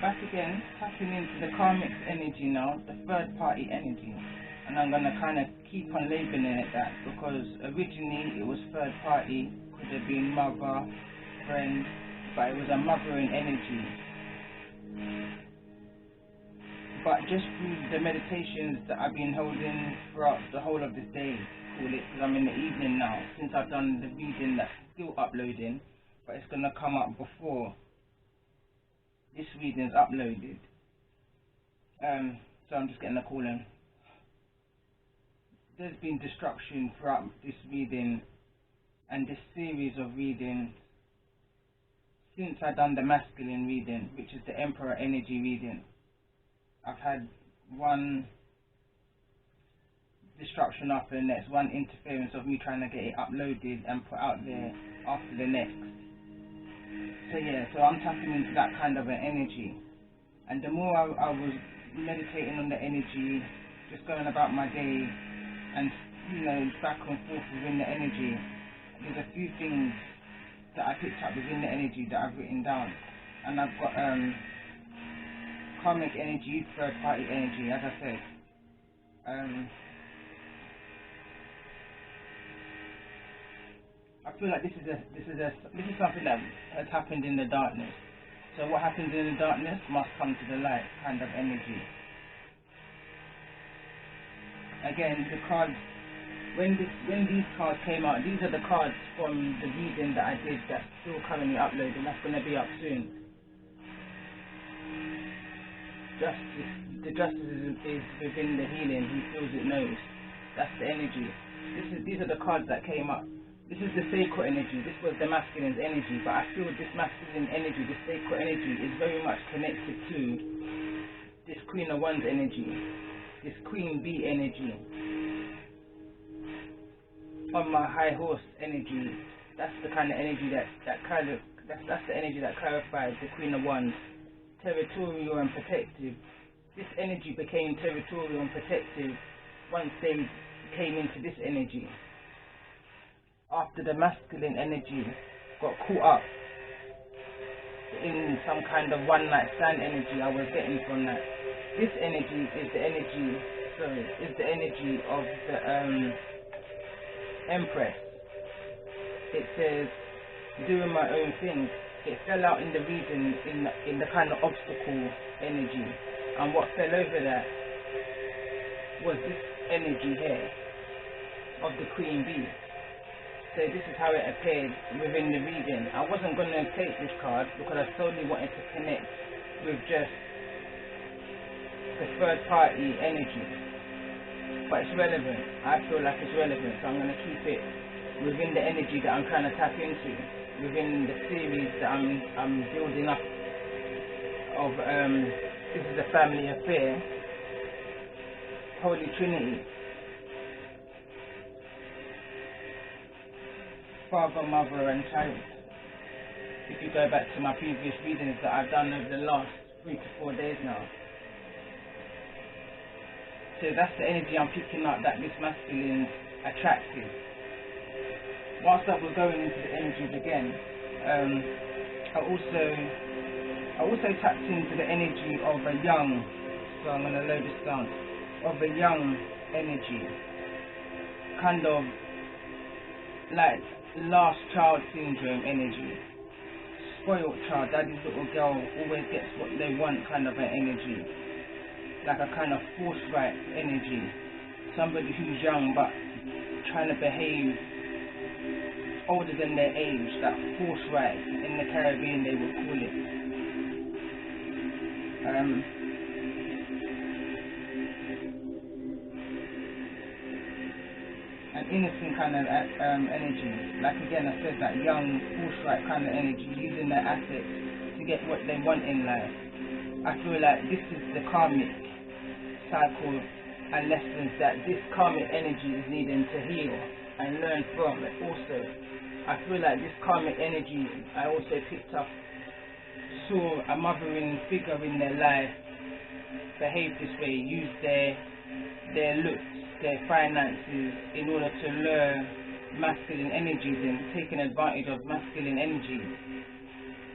back again, tapping into the karmic energy now, the third party energy. And I'm going to kind of keep on labeling it that, because originally it was third party, could have been mother, friend, but it was a mothering energy. But just through the meditations that I've been holding throughout the whole of this day, call it, because I'm in the evening now, since I've done the reading that's still uploading, but it's going to come up before this reading is uploaded. So I'm just getting a call in. There's been destruction throughout this reading and this series of readings since I've done the masculine reading, which is the Emperor energy reading. I've had one destruction after the next, one interference of me trying to get it uploaded and put out there after the next. So yeah, so I'm tapping into that kind of an energy. And the more I was meditating on the energy, just going about my day and, you know, back and forth within the energy, there's a few things that I picked up within the energy that I've written down. And I've got karmic energy, third party energy, as I said. I feel like this is something that has happened in the darkness. So what happens in the darkness must come to the light, kind of energy. Again, the cards, when these cards came out, these are the cards from the reading that I did that's still currently uploading. That's going to be up soon. Justice, the justice is within the healing. He feels it, knows. That's the energy. These are the cards that came up. This is the sacred energy. This was the masculine's energy, but I feel this masculine energy, this sacred energy, is very much connected to this Queen of Wands energy, this Queen Bee energy, on my high horse energy. That's the kind of energy that's the energy that clarifies the Queen of Wands, territorial and protective. This energy became territorial and protective once they came into this energy. After the masculine energy got caught up in some kind of one night stand energy I was getting from that. This energy is the energy of the Empress. It says, doing my own thing. It fell out in the reading in the kind of obstacle energy, and what fell over that was this energy here of the Queen Bee. So this is how it appeared within the reading. I wasn't going to take this card because I solely wanted to connect with just the third party energy. But it's relevant. I feel like it's relevant, so I'm going to keep it within the energy that I'm trying to tap into, within the series that I'm building up of this is a family affair, Holy Trinity. Father, Mother and Child. If you go back to my previous readings that I've done over the last 3 to 4 days now. So that's the energy I'm picking up, that this masculine attractive. Whilst I was going into the energies again, I also tapped into the energy of a young, so I'm going to load this down, of a young energy. Kind of like last child syndrome energy, spoiled child, daddy's little girl always gets what they want kind of an energy, like a kind of forthright energy, somebody who's young but trying to behave older than their age, that forthright, in the Caribbean they would call it. An innocent kind of energy, like again I said, that young, forthright kind of energy, using their assets to get what they want in life. I feel like this is the karmic cycle and lessons that this karmic energy is needing to heal and learn from. But also, I feel like this karmic energy, I also picked up, saw a mothering figure in their life behave this way, use their looks, their finances in order to lure masculine energies in, taking advantage of masculine energy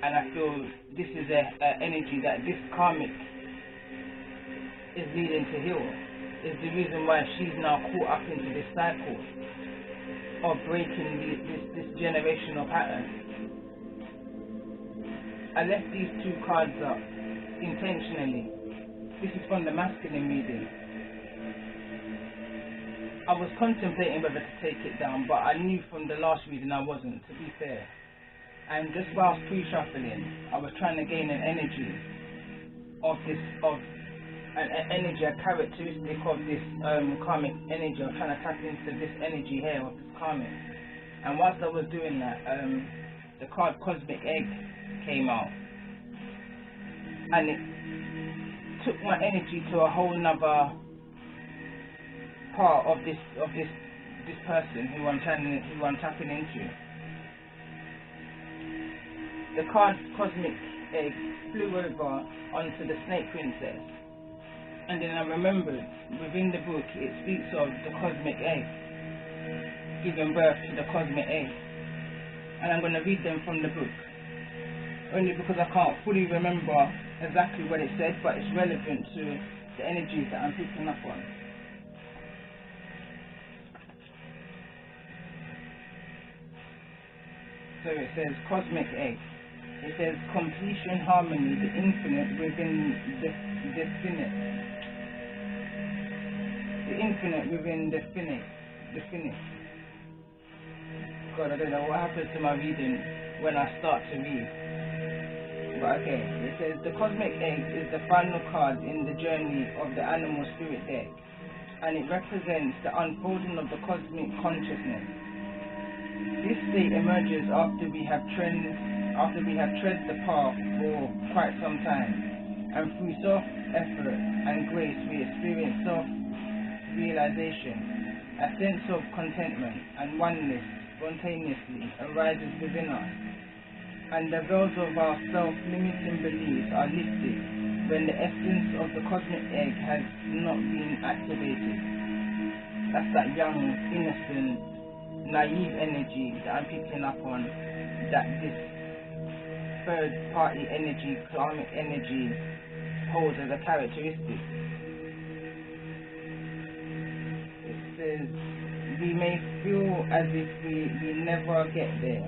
and I feel this is a energy that this karmic is needing to heal. Is the reason why she's now caught up into this cycle of breaking this generational pattern. I left these two cards up intentionally. This is from the masculine reading. I was contemplating whether to take it down, but I knew from the last reading I wasn't, to be fair. And just whilst pre-shuffling, I was trying to gain an energy of this, a characteristic of this karmic energy. I was trying to tap into this energy here of this karmic. And whilst I was doing that, the card Cosmic Egg came out, and it took my energy to a whole nother part of this person who I'm tapping into. The card Cosmic Egg flew over onto the Snake Princess, and then I remembered within the book it speaks of the Cosmic Egg giving birth to the Cosmic Egg, and I'm going to read them from the book, only because I can't fully remember exactly what it said, but it's relevant to the energies that I'm picking up on. So it says Cosmic Egg. It says completion, harmony, the infinite within the finite. The infinite within the finite. God, I don't know what happens to my reading when I start to read. But okay, it says the Cosmic Egg is the final card in the journey of the animal spirit deck, and it represents the unfolding of the cosmic consciousness. This state emerges after we have tread the path for quite some time, and through self-effort and grace we experience self-realization. A sense of contentment and oneness spontaneously arises within us, and the veils of our self-limiting beliefs are lifted when the essence of the cosmic egg has not been activated. That's that young, innocent, naive energy that I'm picking up on, that this third party energy, karmic energy, holds as a characteristic. It says, we may feel as if we never get there,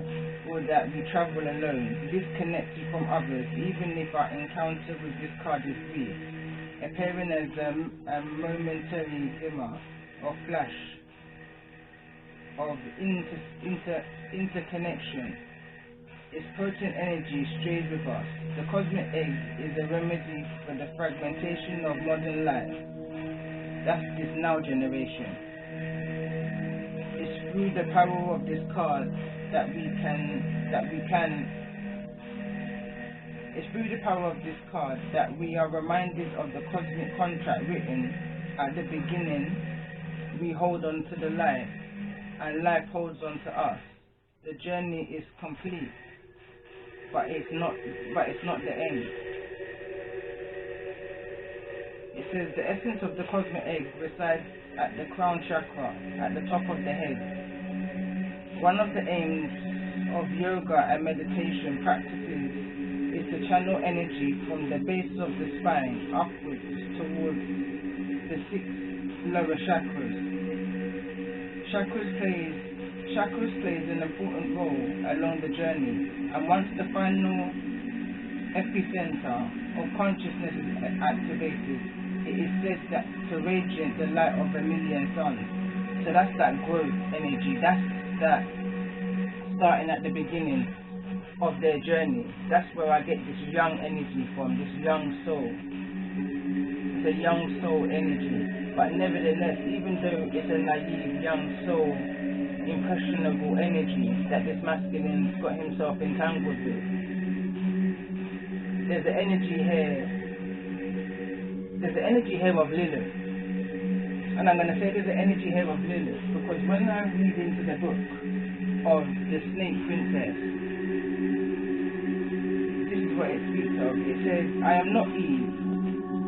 or that we travel alone, disconnected from others, even if our encounter with this card is brief, appearing as a momentary glimmer or flash of interconnection. Its potent energy strays with us. The cosmic egg is a remedy for the fragmentation of modern life. That's this now generation. It's through the power of this card it's through the power of this card that we are reminded of the cosmic contract written at the beginning. We hold on to the life, and life holds on to us. The journey is complete, but it's not the end. It says the essence of the cosmic egg resides at the crown chakra, at the top of the head. One of the aims of yoga and meditation practices is to channel energy from the base of the spine upwards towards the 6 lower chakras. Chakras plays an important role along the journey, and once the final epicenter of consciousness is activated, it is said that to radiate the light of a million suns. So that's that growth energy. That's that starting at the beginning of their journey. That's where I get this young energy from, this young soul. It's a young soul energy. But nevertheless, even though it's a naive young soul, impressionable energy that this masculine's got himself entangled with, there's the energy here of Lilith. And I'm going to say there's the energy here of Lilith because when I read into the book of the Snake Princess, this is what it speaks of. It says, I am not Eve.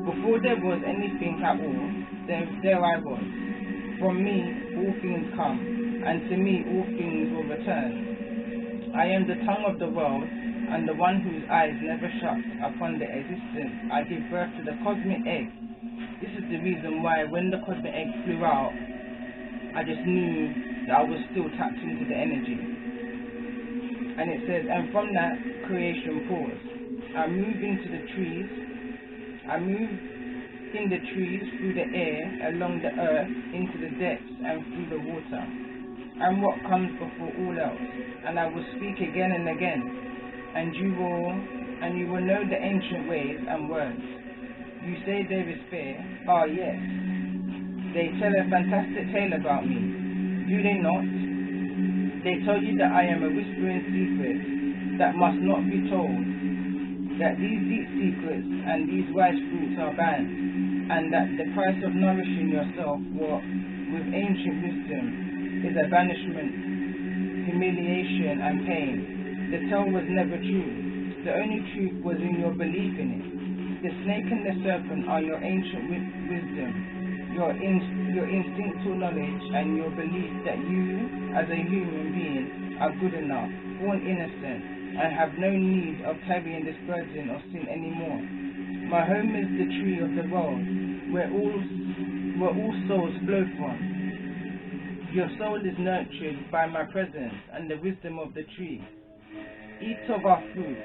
Before there was anything at all, there I was. From me all things come, and to me all things will return. I am the tongue of the world. and the one whose eyes never shut upon the existence, I give birth to the cosmic egg. This is the reason why when the cosmic egg flew out, I just knew that I was still tapped into the energy. And it says, and from that creation pause, I move into the trees, I move in the trees, through the air, along the earth, into the depths, and through the water. And what comes before all else, and I will speak again and again, and you will know the ancient ways and words. You say there is fear. Ah, yes. They tell a fantastic tale about me. Do they not? They tell you that I am a whispering secret that must not be told, that these deep secrets and these wise fruits are banned, and that the price of nourishing yourself with ancient wisdom is a banishment, humiliation, and pain. The tale was never true. The only truth was in your belief in it. The snake and the serpent are your ancient wisdom, your instinctual knowledge, and your belief that you, as a human being, are good enough, born innocent, and have no need of carrying this burden of sin anymore. My home is the tree of the world, where all souls flow from. Your soul is nurtured by my presence and the wisdom of the tree. Eat of our fruit.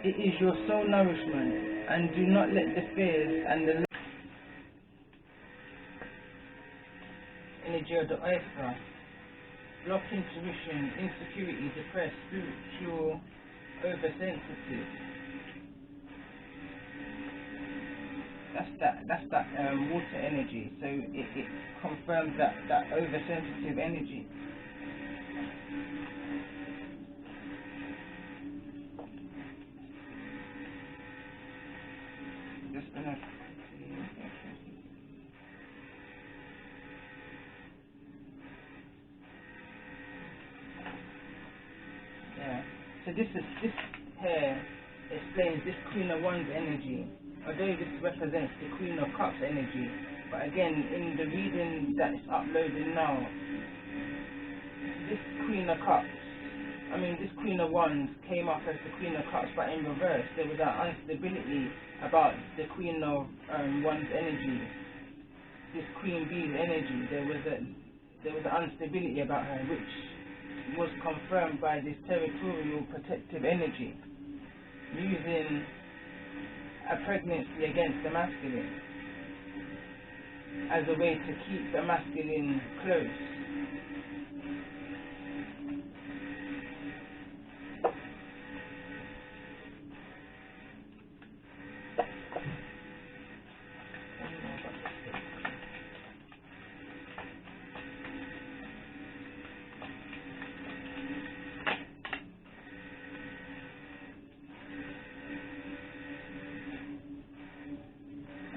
It is your soul nourishment, and do not let the fears and the energy of the oyster block intuition, insecurity, depressed, spiritual, oversensitive. That's that water energy. So it confirms that oversensitive energy. Just gonna so this here explains this Queen of Wands energy. Although this represents the Queen of Cups energy, but again in the reading that is uploading now, this Queen of Wands came up as the Queen of Cups, but in reverse. There was an instability about the Queen of Wands energy. This Queen Bee's energy, there was an instability about her, which was confirmed by this territorial protective energy, using a pregnancy against the masculine as a way to keep the masculine close.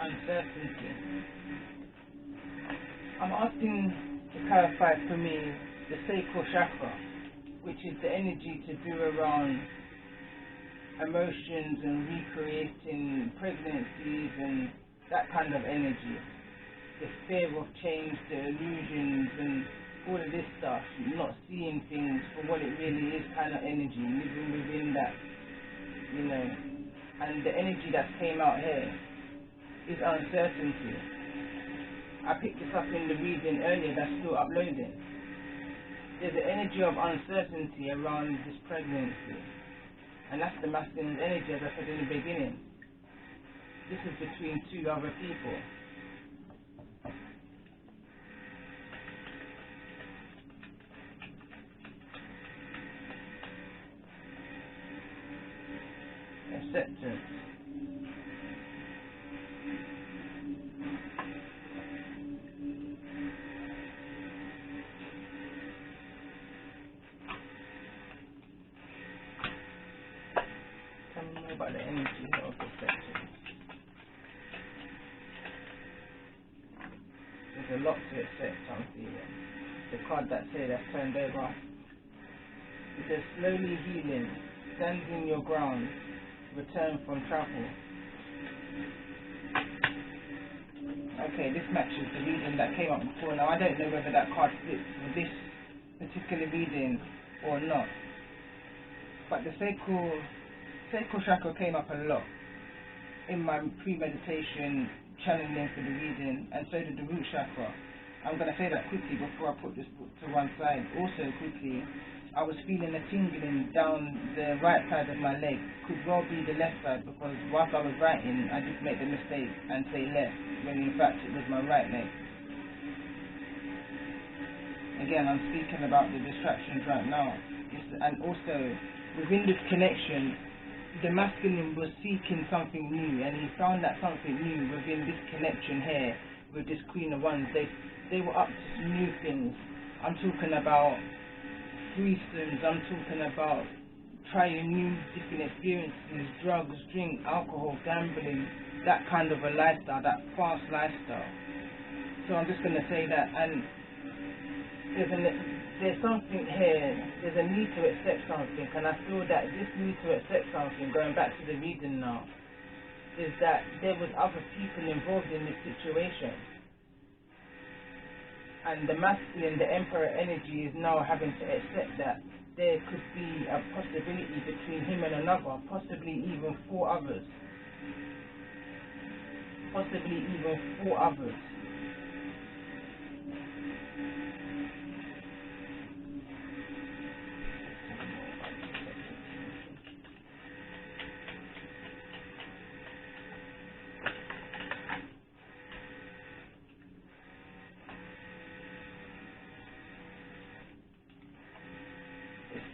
Uncertainty. I'm asking to clarify for me the sacral chakra, which is the energy to do around emotions and recreating pregnancies and that kind of energy. The fear of change, the illusions and all of this stuff, not seeing things for what it really is kind of energy, living within that, and the energy that came out here is uncertainty. I picked this up in the reading earlier that's still uploading. There's an energy of uncertainty around this pregnancy, and that's the masculine energy, as I said in the beginning. This is between two other people. Acceptance. About the energy of perception. There's a lot to accept, I'm feeling. The card that's here, that's turned over. It says slowly healing, stand in your ground, return from travel. Okay, this matches the reading that came up before. Now I don't know whether that card fits for this particular reading or not. but the sacral chakra came up a lot in my pre-meditation channeling for the reading, and so did the root chakra. I'm going to say that quickly before I put this book to one side. Also quickly, I was feeling a tingling down the right side of my leg. Could well be the left side, because whilst I was writing, I just made the mistake and say left, when in fact it was my right leg. Again, I'm speaking about the distractions right now. And also, within this connection, the masculine was seeking something new, and he found that something new within this connection here with this Queen of Wands. They were up to new things. I'm talking about threesomes, I'm talking about trying new different experiences, drugs, drink, alcohol, gambling, that kind of a lifestyle, that fast lifestyle. So I'm just going to say that, and there's something here, there's a need to accept something, and I feel that this need to accept something, going back to the reading now, is that there was other people involved in this situation. And the masculine, the emperor energy, is now having to accept that there could be a possibility between him and another, possibly even four others. Possibly even four others.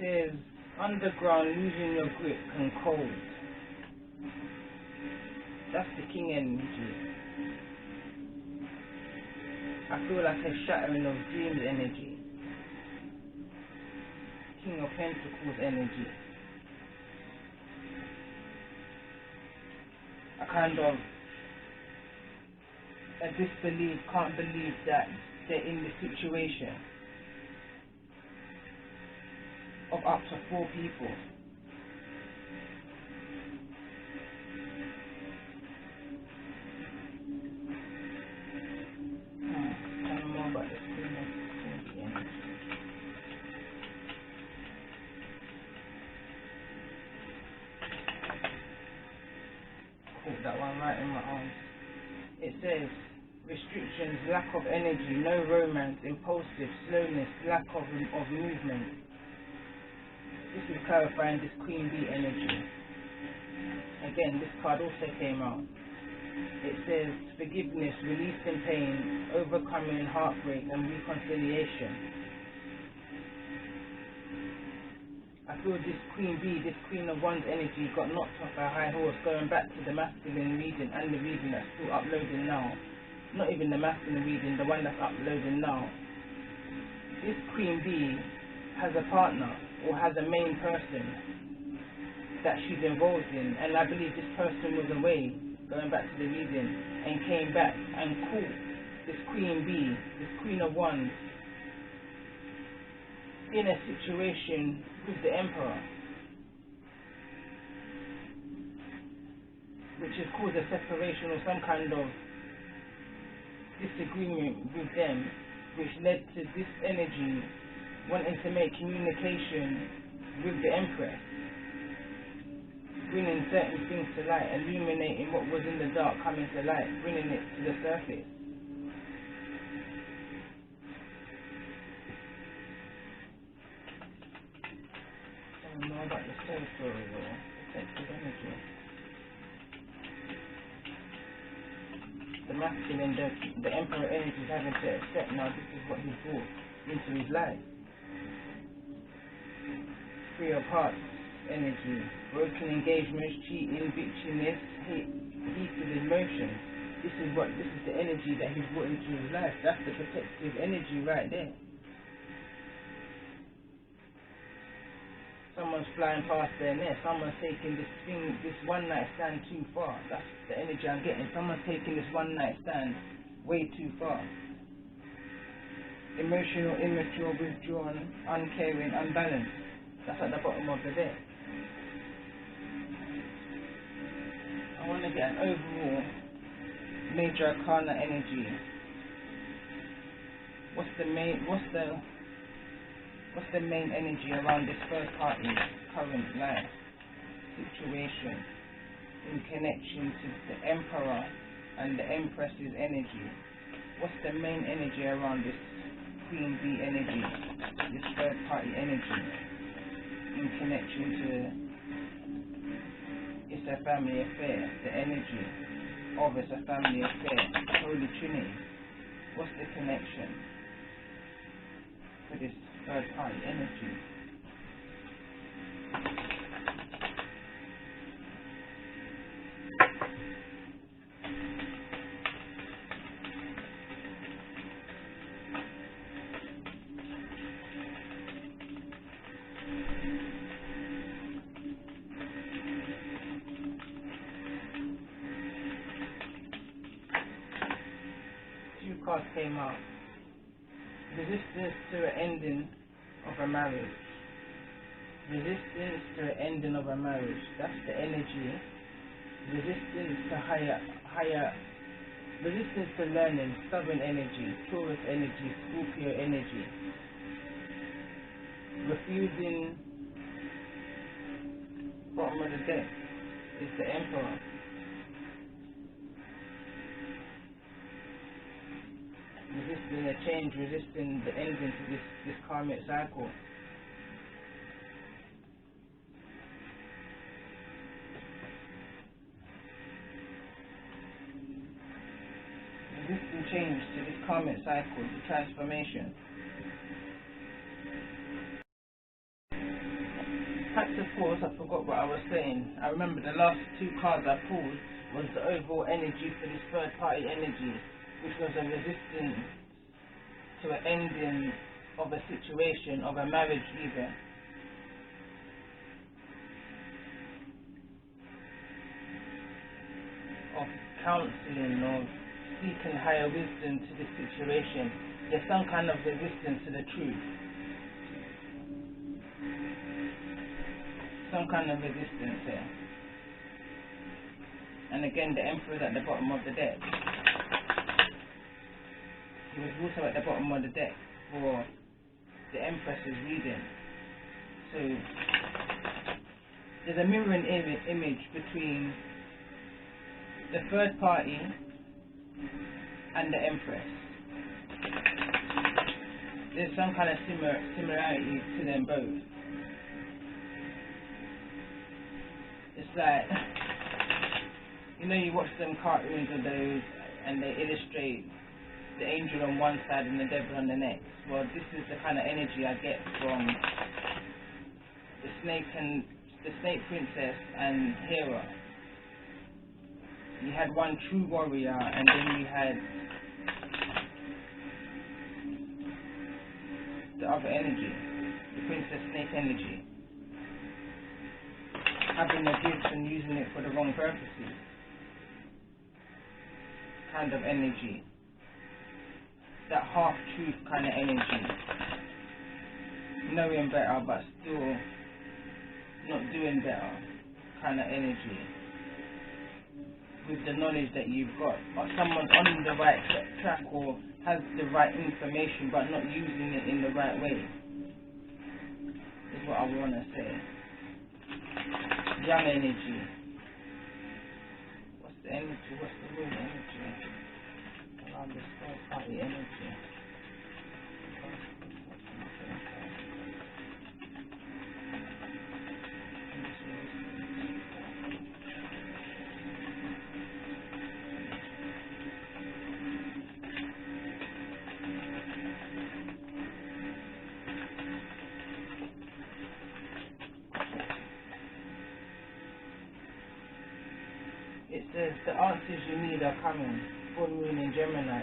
Says underground, losing your grip and cold. That's the king energy. I feel like a shattering of dreams energy. King of Pentacles energy. A kind of a disbelief, can't believe that they're in this situation of up to 4 people. Tell me more about this. Put that one right in my arms. It says restrictions, lack of energy, no romance, impulsive, slowness, lack of movement. This is clarifying this Queen Bee energy. Again, this card also came out. It says forgiveness, releasing pain, overcoming heartbreak and reconciliation. I feel this Queen Bee, this Queen of Wands energy got knocked off her high horse, going back to the masculine reading and the reading that's still uploading now. Not even the masculine reading, the one that's uploading now. This Queen Bee has a partner, or has a main person that she's involved in, and I believe this person was away, going back to the reading, and came back and caught this Queen Bee, this Queen of Wands, in a situation with the Emperor, which has caused a separation or some kind of disagreement with them, which led to this energy wanting to make communication with the Empress, bringing certain things to light, illuminating what was in the dark coming to light, bringing it to the surface. Tell me more about the soul story or protective energy. The masculine, the Emperor energy is having to accept now this is what he brought into his life. 3 of Hearts energy, broken engagements, cheating, bitchiness, heated emotions. This is the energy that he's brought into his life. That's the protective energy right there. Someone's flying past their nest. Someone's taking this one night stand too far. That's the energy I'm getting. Someone's taking this one night stand way too far. Emotional, immature, withdrawn, uncaring, unbalanced. That's at the bottom of the deck. I want to get an overall major arcana energy. What's the main energy around this first party? current life situation in connection to the Emperor and the Empress's energy? What's the main energy around this Queen Bee energy, this third party energy, in connection to it's a family affair, the energy of it's a family affair, Holy Trinity? What's the connection for this third party energy? Two cards came out. Resistance to an ending of a marriage. Resistance to an ending of a marriage. That's the energy. Resistance to higher. Resistance to learning. Stubborn energy. Taurus energy. Scorpio energy. Refusing. Bottom of the deck is the Emperor. Resisting a change, resisting the ending to this karmic cycle. Resisting change to this karmic cycle, the transformation. Facts, of course, I forgot what I was saying. I remember the last two cards I pulled was the overall energy for this third party energy, which was a resistance to an ending of a situation, of a marriage even. Of counseling, of seeking higher wisdom to this situation. There's some kind of resistance to the truth. Some kind of resistance here. And again, the Emperor is at the bottom of the deck. He was also at the bottom of the deck for the Empress's reading. So there's a mirroring image between the third party and the Empress. There's some kind of similarity to them both. It's like, you know, you watch them cartoons of those and they illustrate the angel on one side and the devil on the next. Well, this is the kind of energy I get from the snake princess and Hera. You had one true warrior, and then you had the other energy, the princess snake energy, having the gifts and using it for the wrong purposes kind of energy. That half-truth kind of energy. Knowing better but still not doing better kind of energy. With the knowledge that you've got, or someone's on the right track or has the right information but not using it in the right way, is what I want to say. Young energy. What's the energy? What's the real energy around this third party energy? It says the answers you need are coming. Full moon in Gemini.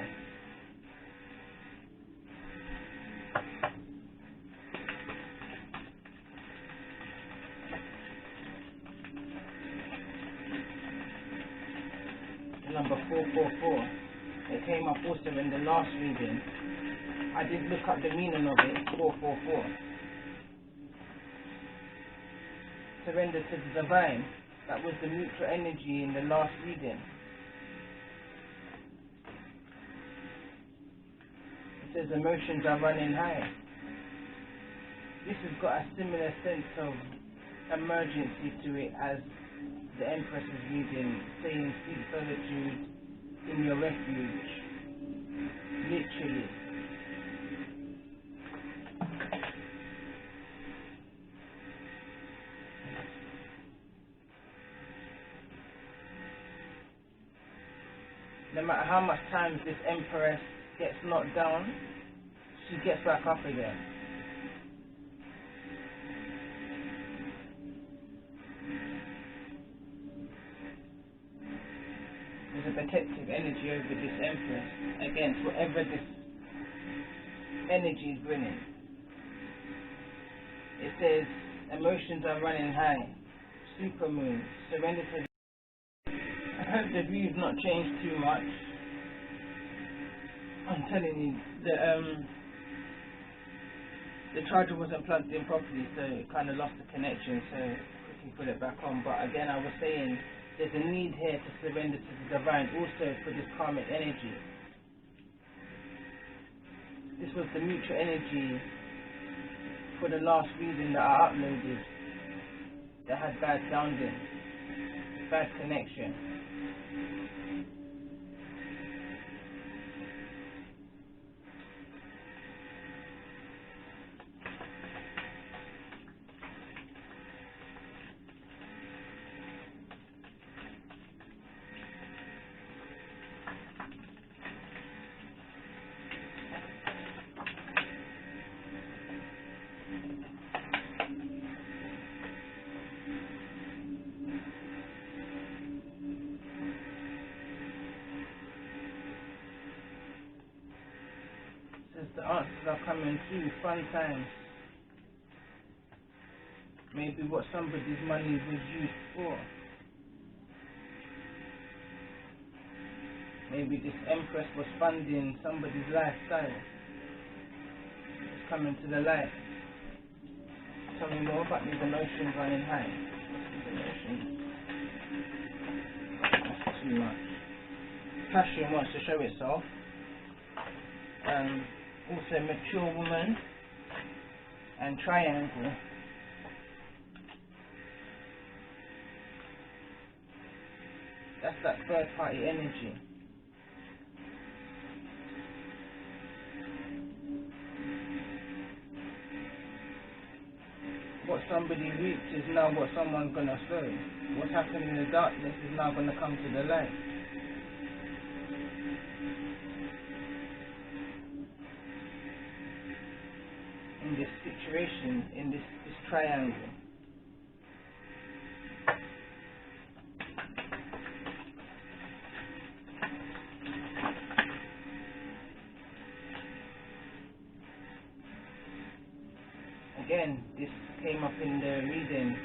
The number 444. It came up also in the last reading. I did look up the meaning of it. 444. Surrender to the divine. That was the neutral energy in the last reading. It says emotions are running high. This has got a similar sense of emergency to it, as the Empress is reading, saying seek solitude in your refuge. Literally. No matter how much times this Empress gets knocked down, she gets back up again. There's a protective energy over this Empress against whatever this energy is bringing. It says emotions are running high, supermoon, surrender to. I hope the view's not changed too much. I'm telling you, the charger wasn't plugged in properly, so it kind of lost the connection, so quickly put it back on. But again, I was saying there's a need here to surrender to the divine, also for this karmic energy. This was the mutual energy for the last reading that I uploaded that had bad sounding, bad connection. The answers are coming through, fun times. Maybe what somebody's money was used for. Maybe this Empress was funding somebody's lifestyle. It's coming to the light. Tell me more about these emotions running high. These emotions. That's too much. Passion wants to show itself. Also mature woman and triangle. That's that third party energy. What somebody reaps is now what someone's gonna sow. What's happening in the darkness is now gonna come to the light. In this situation, in this triangle. Again, this came up in the reading.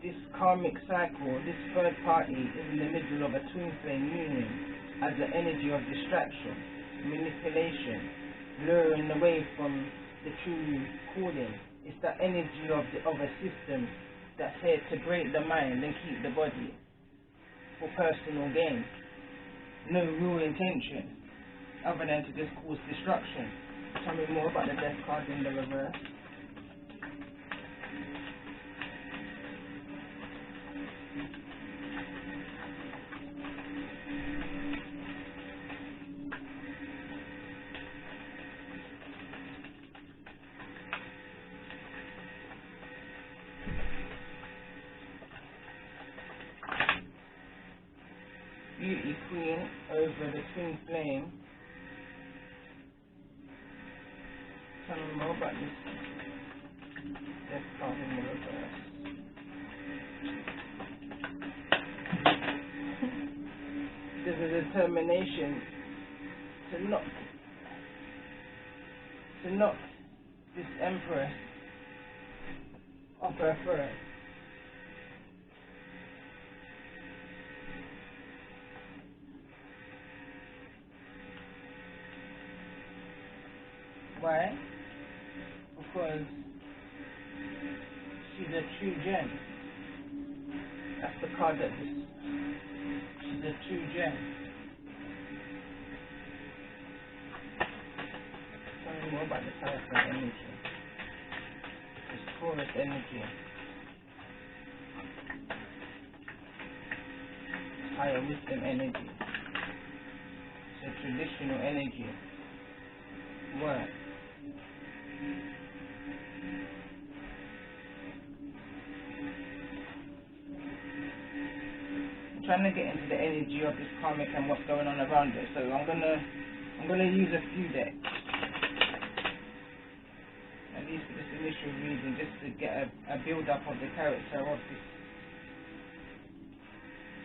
This karmic cycle, this third party is in the middle of a twin flame union as the energy of distraction, manipulation, luring away from the true calling. It's that energy of a system that's here to break the mind and keep the body for personal gain. No real intention other than to just cause destruction. Tell me more about the death card in the reverse. Beauty Queen over the twin flame. Tell me more about this death card in the reverse. There's a determination to knock this Empress off her throne. Why? Because she's a true gem. That's the card that this. She's a true gem. Tell me more about the Taurus energy. This Taurus energy. higher wisdom energy. So traditional energy work. I'm trying to get into the energy of this karmic and what's going on around it. So I'm gonna use a few decks, at least for this initial reading, just to get a build up of the character of this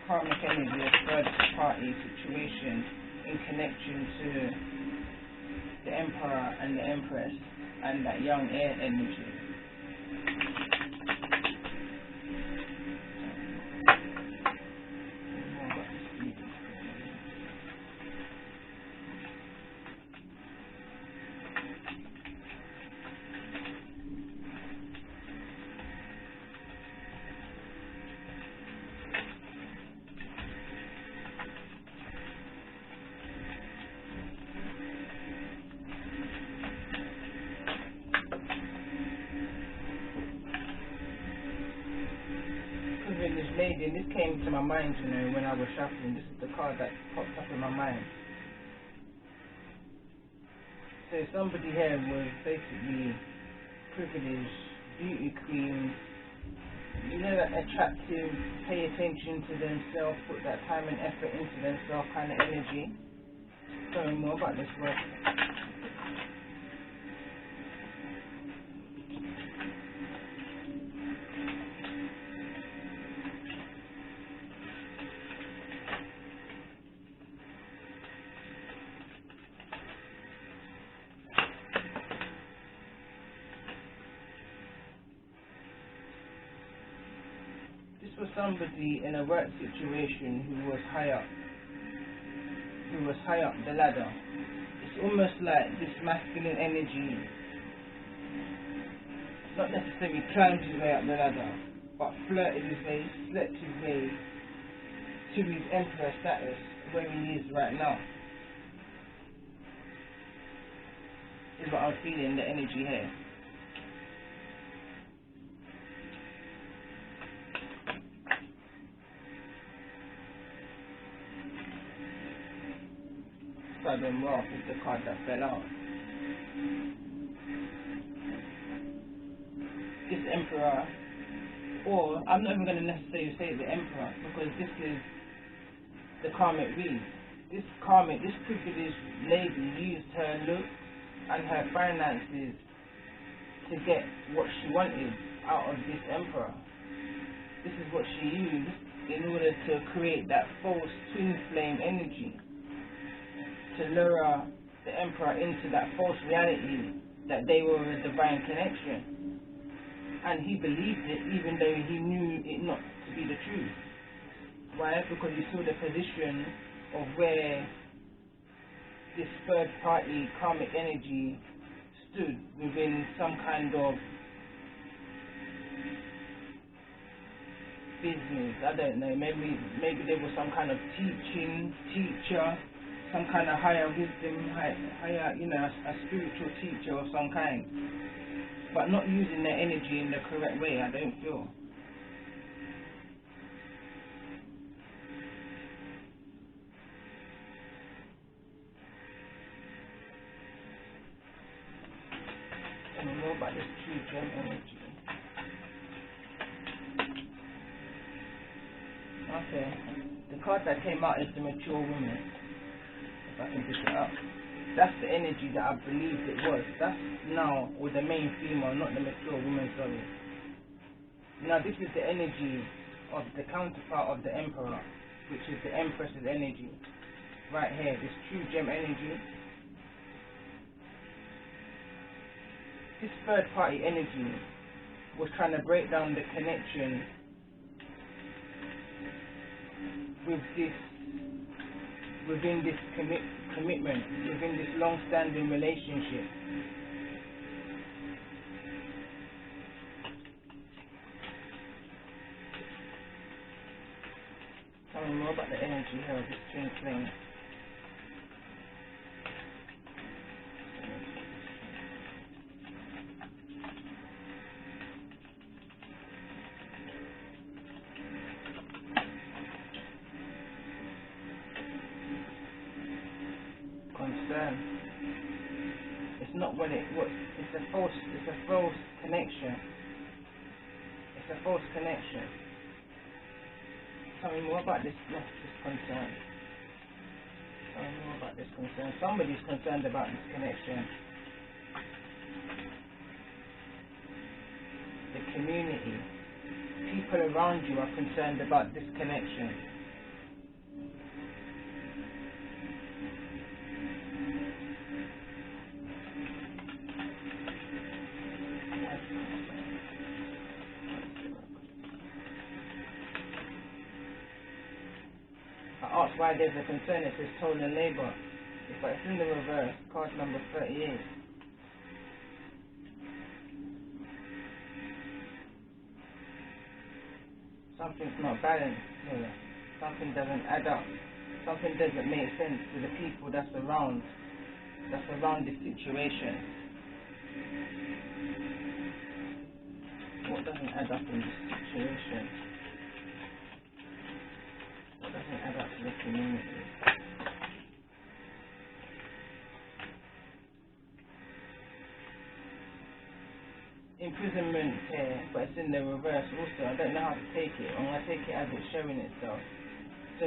karmic energy, a third party situation in connection to the Emperor and the Empress and that young air energy. This lady, and this came to my mind, you know, when I was shuffling. This is the card that popped up in my mind. So somebody here was basically privileged, beauty queen, you know, that attractive, pay attention to themselves, put that time and effort into themselves kind of energy. Tell me more about this work. For somebody in a work situation who was high up the ladder. It's almost like this masculine energy not necessarily climbed his way up the ladder, but flirted his way, slept his way to his emperor status where he is right now. Is what I'm feeling, the energy here. Sudden Wrath is the card that fell out. This Emperor, or I'm not even going to necessarily say the Emperor, because this is the karmic read. This privileged lady used her look and her finances to get what she wanted out of this Emperor. This is what she used in order to create that false twin flame energy, to lure the Emperor into that false reality that they were a divine connection. And he believed it even though he knew it not to be the truth. Why? Because he saw the position of where this third party karmic energy stood within some kind of business. I don't know, maybe there was some kind of teacher, some kind of higher wisdom, higher, you know, a spiritual teacher of some kind, but not using their energy in the correct way, I don't feel. Tell me more about this true gem energy. Okay, the card that came out is the mature woman. If I can pick it up. That's the energy that I believed it was. That's now with the main female, not the mature woman, sorry. Now this is the energy of the counterpart of the Emperor, which is the Empress's energy. Right here, this true gem energy. This third party energy was trying to break down the connection with this, within this commitment, within this long-standing relationship. Tell me more about the energy here of this twin flame. concern. It's not what it's a false connection. It's a false connection. Tell me more about this concern. Tell me more about this concern. Somebody's concerned about this connection. The community. People around you are concerned about this connection. I asked why there's a concern. It says stolen labor. But it's in the reverse. Card number 38. Something's not balanced here. Something doesn't add up. Something doesn't make sense to the people that's around this situation. What doesn't add up in this situation? What doesn't add up to the community? Imprisonment here, but it's in the reverse also. I don't know how to take it. I'm going to take it as it's showing itself. So,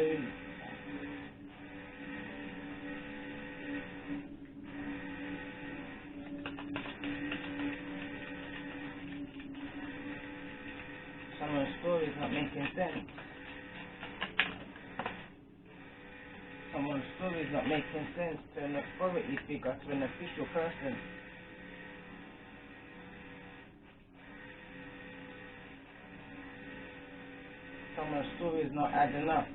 someone's story is not making sense. Someone's story is not making sense to an authority figure, to an official person. Someone's story is not adding up.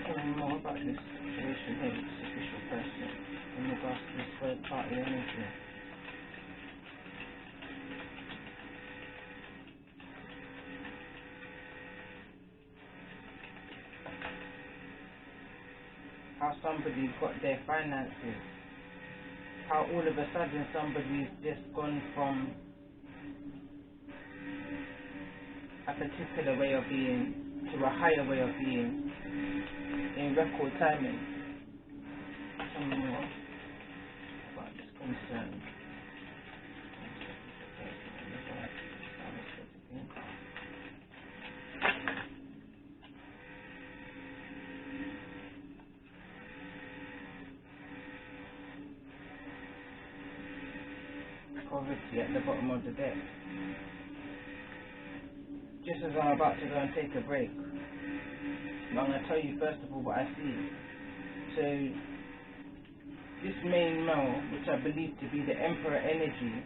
Tell me more about this situation here with this official person in regards to this third party energy. How somebody's got their finances. How all of a sudden somebody's just gone from a particular way of being to a higher way of being in record timing. Tell me more about this concern. Poverty at the bottom of the deck. Just as I'm about to go and take a break, I'm going to tell you first of all what I see. So, this main male, which I believe to be the Emperor energy,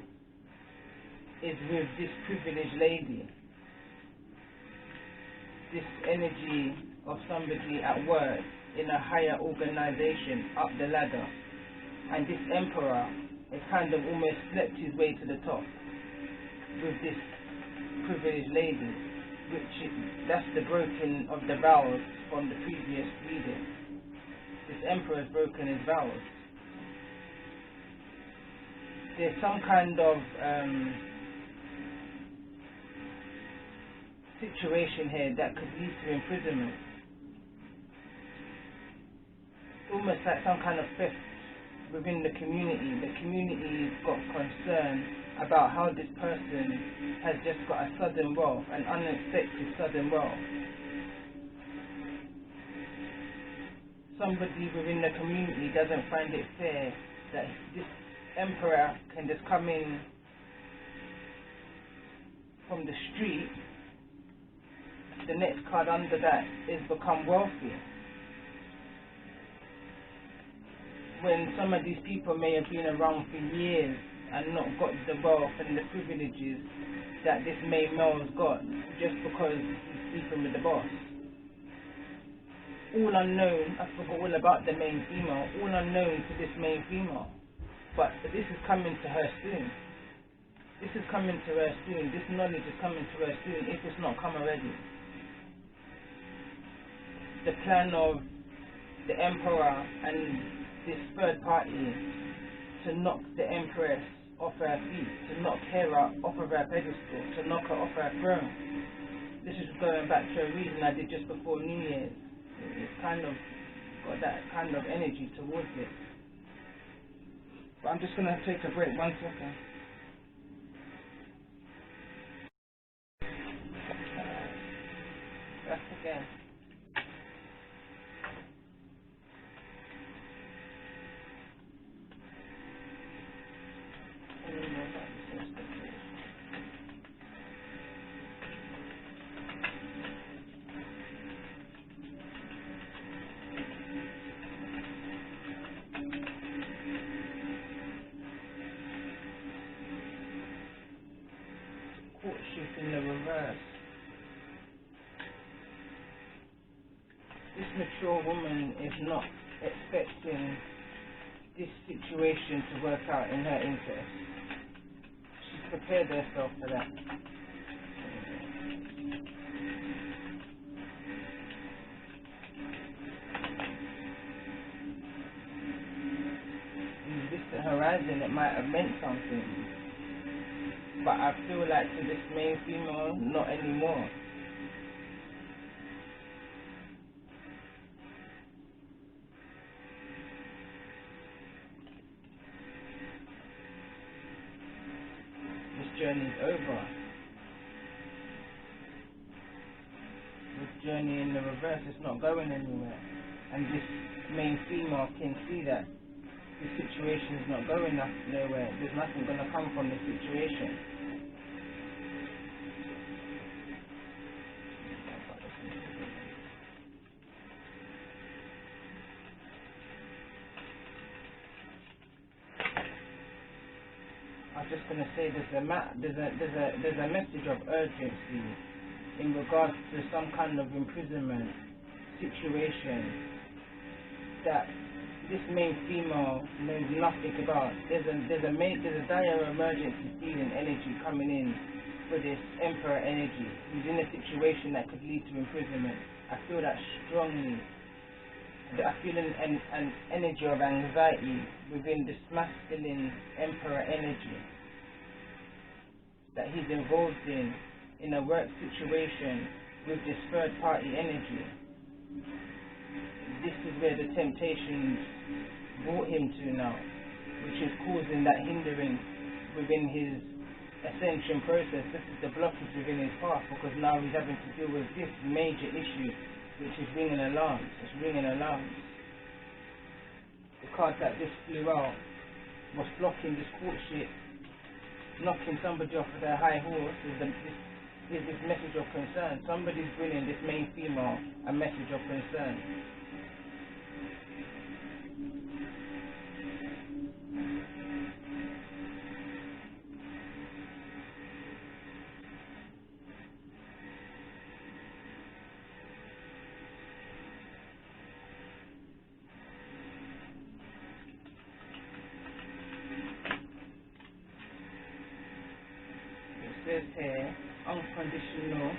is with this privileged lady. This energy of somebody at work in a higher organization up the ladder. And this Emperor has kind of almost slept his way to the top with this privileged lady, that's the broken of the vows from the previous reading. This Emperor has broken his vows. There's some kind of situation here that could lead to imprisonment. Almost like some kind of theft within the community. The community's got concern about how this person has just got a sudden wealth, an unexpected sudden wealth. Somebody within the community doesn't find it fair that this Emperor can just come in from the street. The next card under that is become wealthy. When some of these people may have been around for years and not got the wealth and the privileges that this main male's got just because he's sleeping with the boss. All unknown, I forgot all about the main female, all unknown to this main female. But this is coming to her soon. This is coming to her soon. This knowledge is coming to her soon if it's not come already. The plan of the Emperor and this third party to knock the Empress off her feet, to knock her off of her pedestal, to knock her off her throne. this is going back to a reading I did just before New Year's. It's kind of got that kind of energy towards it. But I'm just gonna take a break. 1 second. That's again. Courtship in the reverse. This mature woman is not expecting this situation to work out in her interest. She's prepared herself for that. In distant horizon, it might have meant something, but I feel like to this main female, not anymore. Journey's over. This journey in the reverse is not going anywhere, and this main female can see that the situation is not going nowhere. There's nothing going to come from the situation. I'm just going to say there's a message of urgency in regards to some kind of imprisonment situation that this main female knows nothing about. There's a dire emergency feeling energy coming in for this emperor energy. He's in a situation that could lead to imprisonment. I feel that strongly. I feel an energy of anxiety within this masculine emperor energy that he's involved in a work situation with this third party energy. This is where the temptations brought him to now, which is causing that hindering within his ascension process. This is the blockage within his path, because now he's having to deal with this major issue, which is ringing alarms. It's ringing alarms. The card that just flew out was blocking this courtship, knocking somebody off of their high horse. Is this message of concern. Somebody's bringing this main female a message of concern. Says here, unconditional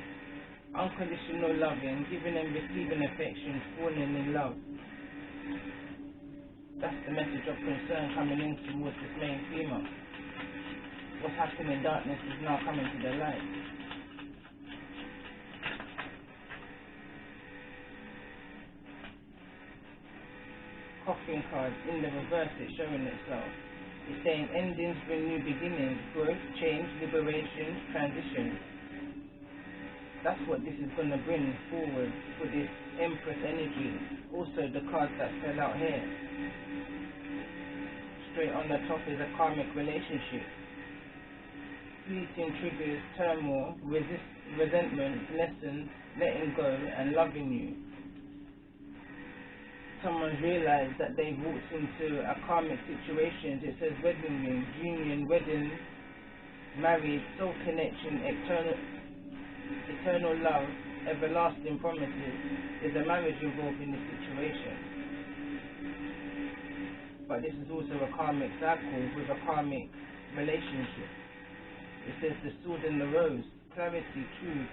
loving, giving and receiving affection, falling in love. That's the message of concern coming in towards this main female. What's happening in darkness is now coming to the light. Coffin card in the reverse, it's showing itself. It's saying endings bring new beginnings, growth, change, liberation, transition. That's what this is going to bring forward for this Empress energy. Also the cards that fell out here. Straight on the top is a karmic relationship. Fleeting triggers, turmoil, resentment, lessons, letting go and loving you. Someone's realized that they've walked into a karmic situation. It says wedding ring, union, wedding, married, soul connection, eternal love, everlasting promises. There's a marriage involved in this situation. But this is also a karmic cycle with a karmic relationship. It says the sword and the rose, clarity, truth,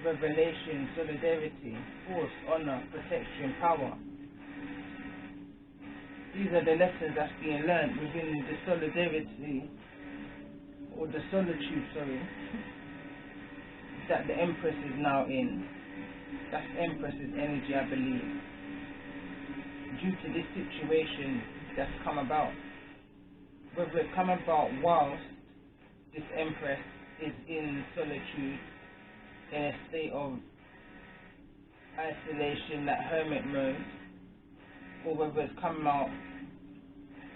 revelation, solidarity, force, honor, protection, power. These are the lessons that's being learned within the solidarity, or the solitude, sorry, that the Empress is now in. That's Empress's energy, I believe. Due to this situation that's come about. Whether it come about whilst this Empress is in solitude, in a state of isolation, that hermit mode, or whether it's come out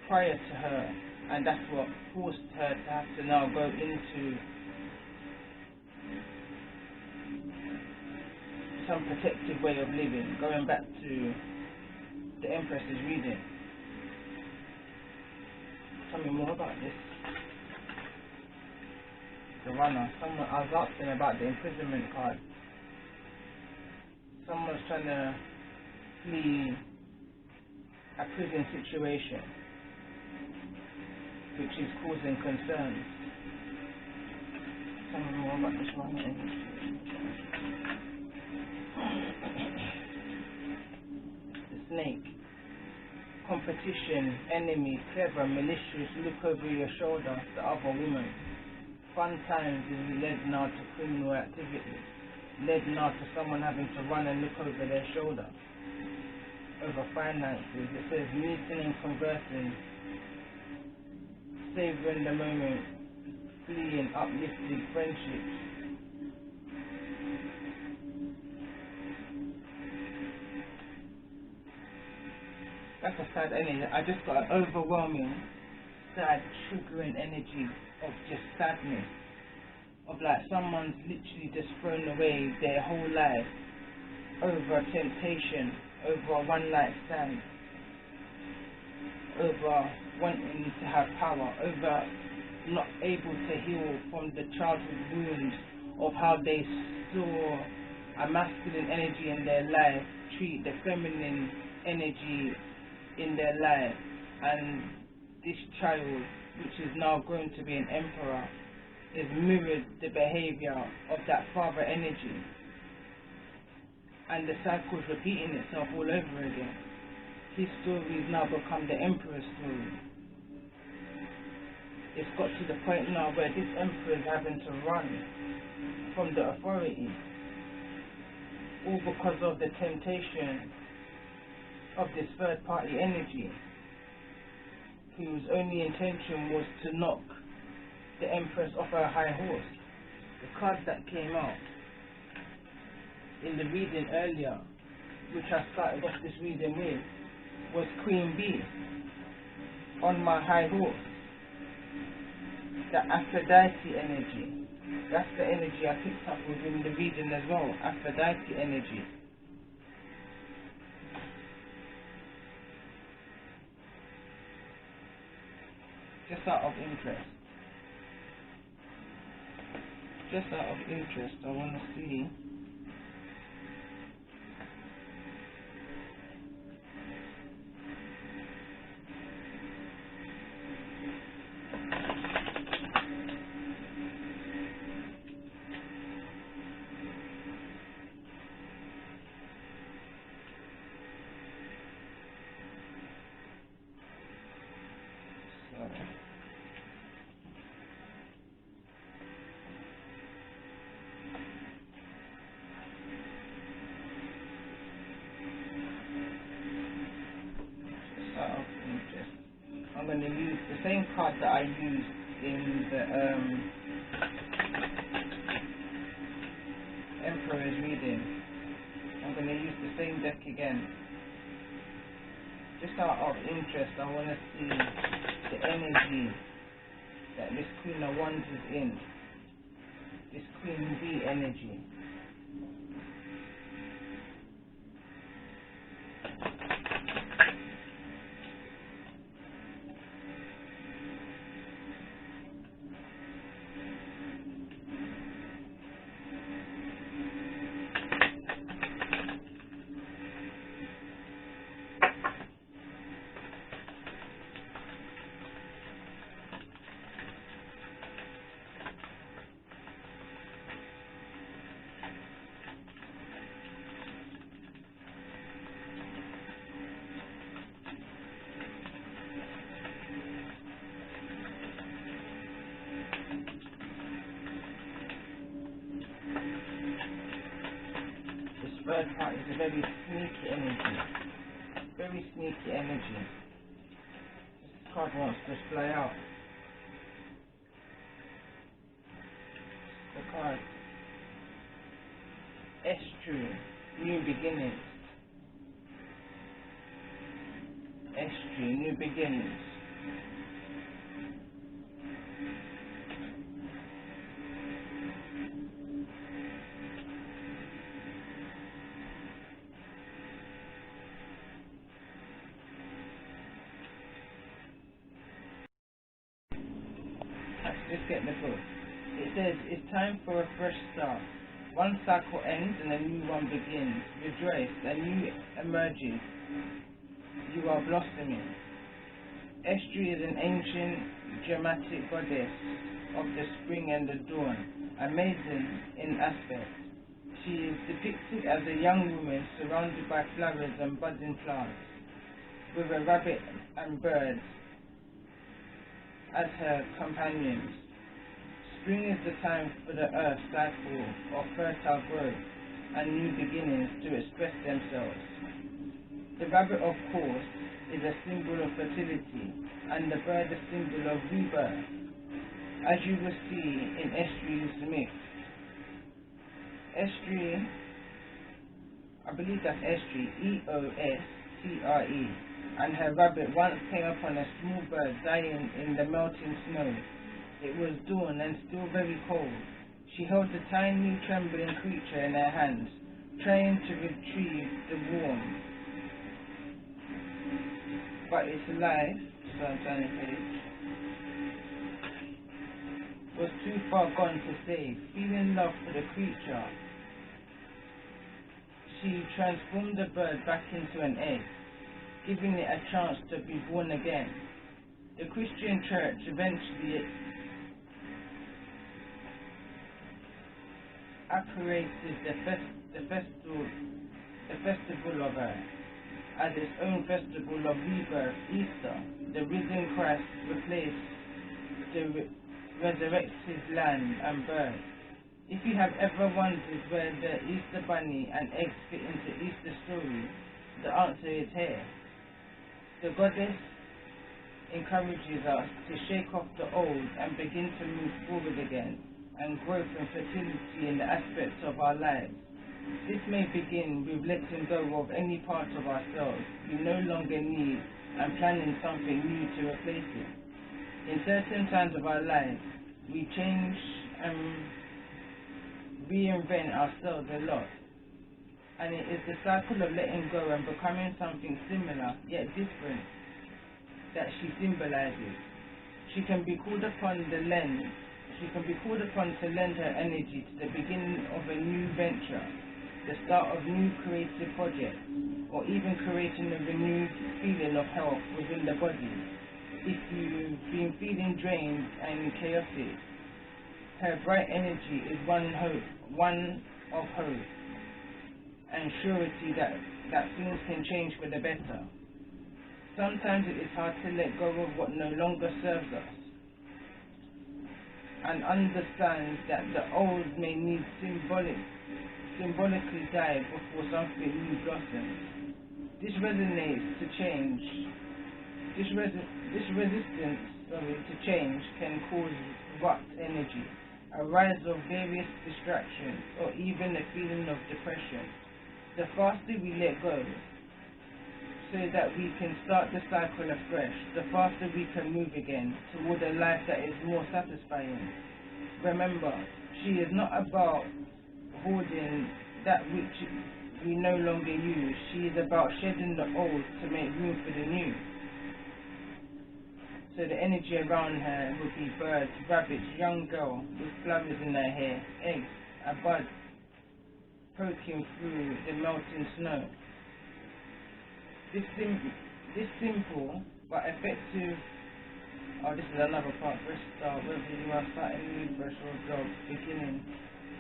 prior to her, and that's what forced her to have to now go into some protective way of living, going back to the Empress's reading. Tell me more about this. The runner. Someone, I was asking about the imprisonment card. Someone's trying to flee a prison situation, which is causing concerns. Tell me more about this runner. The snake. Competition, enemy, clever, malicious, look over your shoulder, the other woman. Fun times is led now to criminal activity, led now to someone having to run and look over their shoulder. Over finances, it says meeting and conversing, savouring the moment, fleeing uplifted friendships. That's a sad energy. I just got an overwhelming, sad, triggering energy of just sadness. Of like someone's literally just thrown away their whole life over temptation, over a one night stand, over wanting to have power, over not able to heal from the childhood wounds of how they saw a masculine energy in their life treat the feminine energy in their life, and this child, which is now going to be an emperor, is mirrored the behavior of that father energy, and the cycle is repeating itself all over again. His story has now become the emperor's story. It's got to the point now where this emperor is having to run from the authority, all because of the temptation of this third party energy, whose only intention was to knock the Empress off her high horse. The card that came out in the reading earlier, which I started off this reading with, was Queen Bee, on my high horse. The Aphrodite energy. That's the energy I picked up within the reading as well. Aphrodite energy. Just out of interest, I want to see I'm going to use the same card that I used in the Emperor's reading. I'm going to use the same deck again. Just out of interest, I want to see the energy that this Queen of Wands is in. This Queen Bee energy. bird part is a very sneaky energy. Very sneaky energy. This card wants to fly out. The card. Estuary, new beginnings. Estuary, new beginnings. Let's get the book. It says, it's time for a fresh start. One cycle ends and a new one begins. Rejoice, a new emerges. You are blossoming. Estuary is an ancient, dramatic goddess of the spring and the dawn, amazing in aspect. She is depicted as a young woman surrounded by flowers and budding plants, with a rabbit and birds as her companions. Spring is the time for the earth cycle of fertile growth and new beginnings to express themselves. The rabbit, of course, is a symbol of fertility, and the bird a symbol of rebirth, as you will see in Estuary's myth. Estuary, I believe that's Estuary, E-O-S-T-R-E, and her rabbit once came upon a small bird dying in the melting snow. It was dawn and still very cold. She held a tiny, trembling creature in her hands, trying to retrieve the warmth. But its life, so I'm turning page, was too far gone to save. Feeling love for the creature, she transformed the bird back into an egg, giving it a chance to be born again. The Christian church eventually apparated the festival of her as its own festival of rebirth, Easter. The risen Christ replaced the resurrected lamb and bird. If you have ever wondered where the Easter bunny and eggs fit into Easter story, the answer is here. The goddess encourages us to shake off the old and begin to move forward again, and growth and fertility in the aspects of our lives. This may begin with letting go of any part of ourselves we no longer need and planning something new to replace it. In certain times of our lives, we change and reinvent ourselves a lot, and it is the cycle of letting go and becoming something similar yet different that she symbolizes. She can be called upon to lend her energy to the beginning of a new venture, the start of new creative projects, or even creating a renewed feeling of health within the body. If you've been feeling drained and chaotic, her bright energy is one of hope and surety that things can change for the better. Sometimes it is hard to let go of what no longer serves us, and understand that the old may need symbolically die before something new blossoms. This resonates to change. This resistance to change can cause rut energy, a rise of various distractions, or even a feeling of depression. The faster we let go, so that we can start the cycle afresh, the faster we can move again toward a life that is more satisfying. Remember, she is not about hoarding that which we no longer use. She is about shedding the old to make room for the new. So the energy around her would be birds, rabbits, young girl with flowers in her hair, eggs, a bud poking through the melting snow. This simple but effective, this is another part, fresh start, whether you are starting a new fresh or job, beginning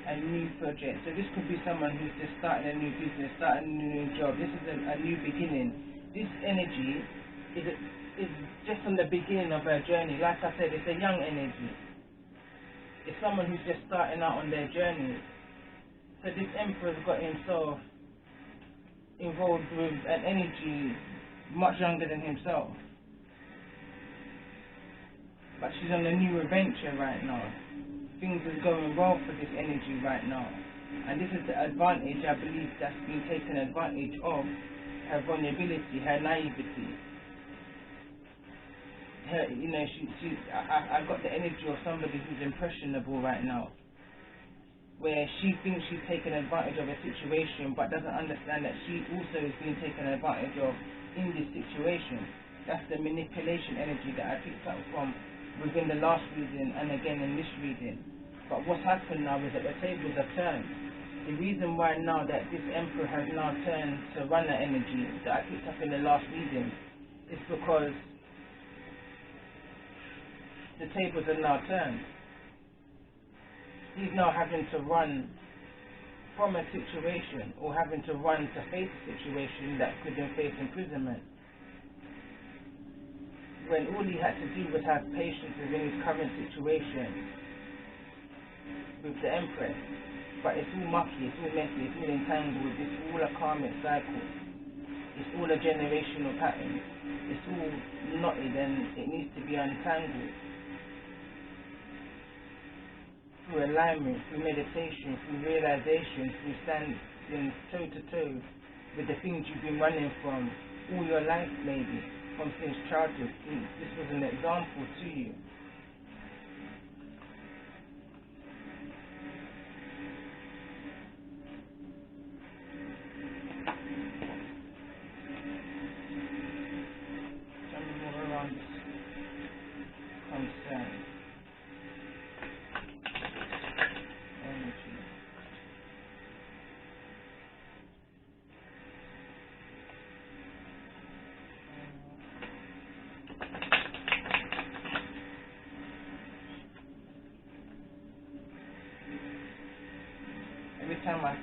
a new project. So this could be someone who's just starting a new business, starting a new job. This is a new beginning. This energy is just on the beginning of her journey. Like I said, it's a young energy. It's someone who's just starting out on their journey. So this emperor's got himself involved with an energy much younger than himself. But she's on a new adventure right now. Things are going well for this energy right now. And this is the advantage, I believe, that's been taken advantage of. Her vulnerability, her naivety. Her, you know, I got the energy of somebody who's impressionable right now. Where she thinks she's taken advantage of a situation, but doesn't understand that she also is being taken advantage of in this situation. That's the manipulation energy that I picked up from within the last reading and again in this reading. But what's happened now is that the tables have turned. The reason why now that this Emperor has now turned to run that energy that I picked up in the last reading is because the tables are now turned. He's now having to run from a situation, or having to run to face a situation that could then face imprisonment. When all he had to do was have patience within his current situation with the Empress. But it's all mucky, it's all messy, it's all entangled, it's all a karmic cycle. It's all a generational pattern. It's all knotted and it needs to be untangled. Through alignment, through meditation, through realization, through standing toe to toe with the things you've been running from all your life maybe. From since childhood. This was an example to you. Tell me more around this concern. Energy. Every time I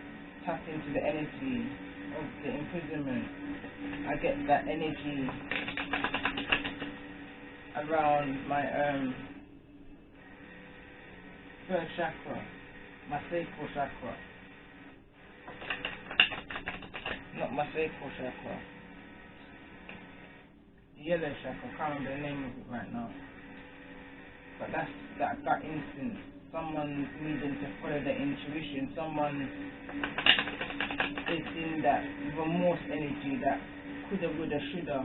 tap into the energy of the imprisonment, I get that energy around my third chakra, my sacral chakra. Not my sacral chakra. Yellow chakra, I can't remember the name of it right now. But that's that instinct. Someone needing to follow their intuition. Someone is in that remorse energy, that coulda, woulda, shoulda.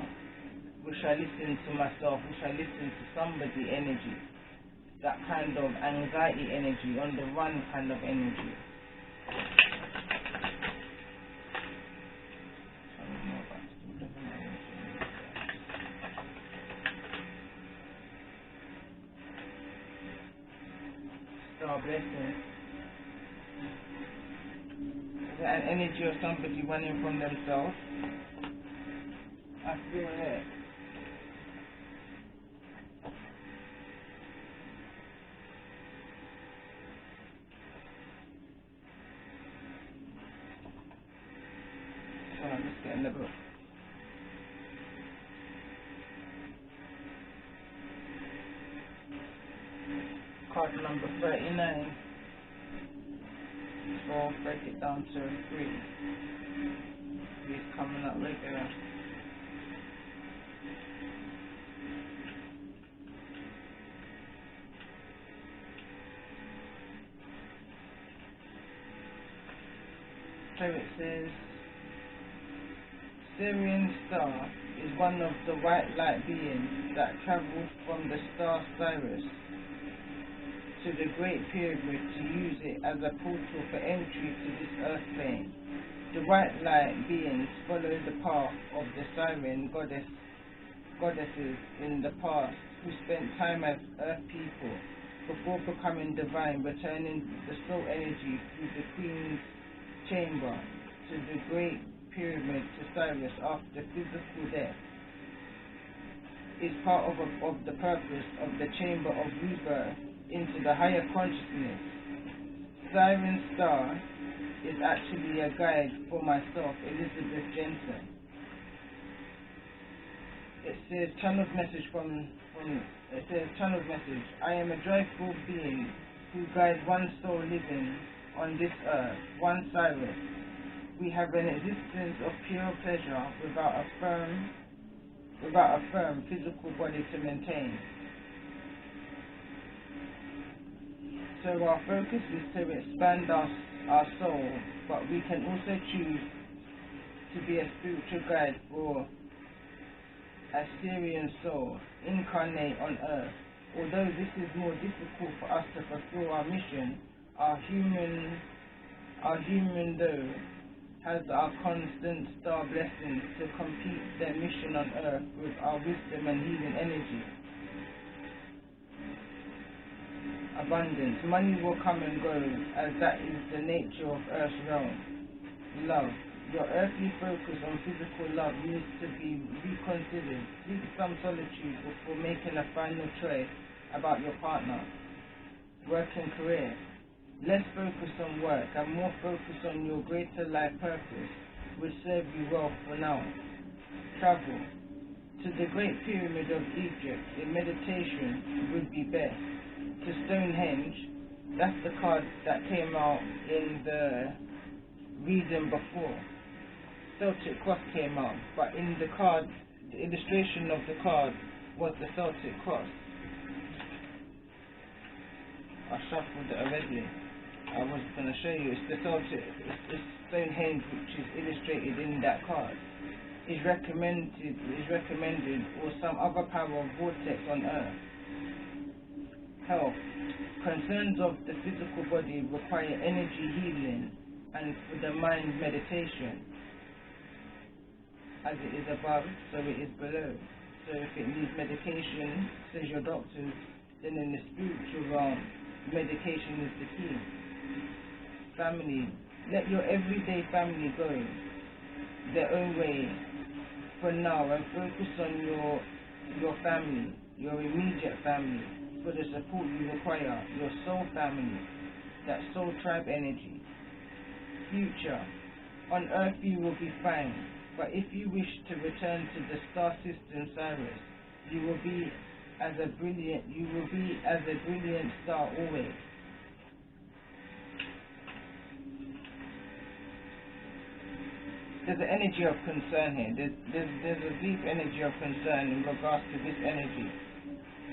Wish I listened to myself. Wish I listened to somebody energy. That kind of anxiety energy, on the run kind of energy. Star blessing. Is that an energy of somebody running from themselves? I feel it. Hold on, let's get in the book. Card number 39. So I'll break it down to 3. 3 is coming up regular. So it says, Syrian star is one of the white light beings that travelled from the star Sirius to the Great Pyramid to use it as a portal for entry to this earth plane. The white light beings follow the path of the Syrian goddesses in the past, who spent time as earth people before becoming divine, returning the soul energy through the Queen's chamber to the Great Pyramid to Cyrus after physical death. Is part of the purpose of the chamber of rebirth into the higher consciousness. Siren Star is actually a guide for myself, Elizabeth Jensen. It says channeled message it says channeled message. I am a joyful being who guides one soul living on this earth, one Cyrus. We have an existence of pure pleasure without a firm physical body to maintain. So our focus is to expand our soul, but we can also choose to be a spiritual guide for a Syrian soul, incarnate on earth. Although this is more difficult for us to fulfill our mission, our human though has our constant star blessings to complete their mission on earth with our wisdom and healing energy. Abundance. Money will come and go, as that is the nature of earth's realm. Love. Your earthly focus on physical love needs to be reconsidered. Seek some solitude before making a final choice about your partner. Work and career. Less focus on work and more focus on your greater life purpose will serve you well for now. Travel. To the Great Pyramid of Egypt in meditation would be best. To Stonehenge, that's the card that came out in the reading before. Celtic cross came out, but in the card, the illustration of the card was the Celtic cross. I shuffled it already. I was going to show you. It's the Celtic, it's Stonehenge, which is illustrated in that card. Is recommended, or some other power of vortex on Earth. Health. Concerns of the physical body require energy healing, and for the mind meditation. As it is above, so it is below. So if it needs medication, says your doctors, then in the spiritual realm, medication is the key. Family. Let your everyday family go their own way for now and focus on your family, your immediate family, for the support you require, your soul family, that soul tribe energy. Future. On earth you will be fine. But if you wish to return to the star system Cyrus, you will be as a brilliant star always. There's an energy of concern here. There's a deep energy of concern in regards to this energy.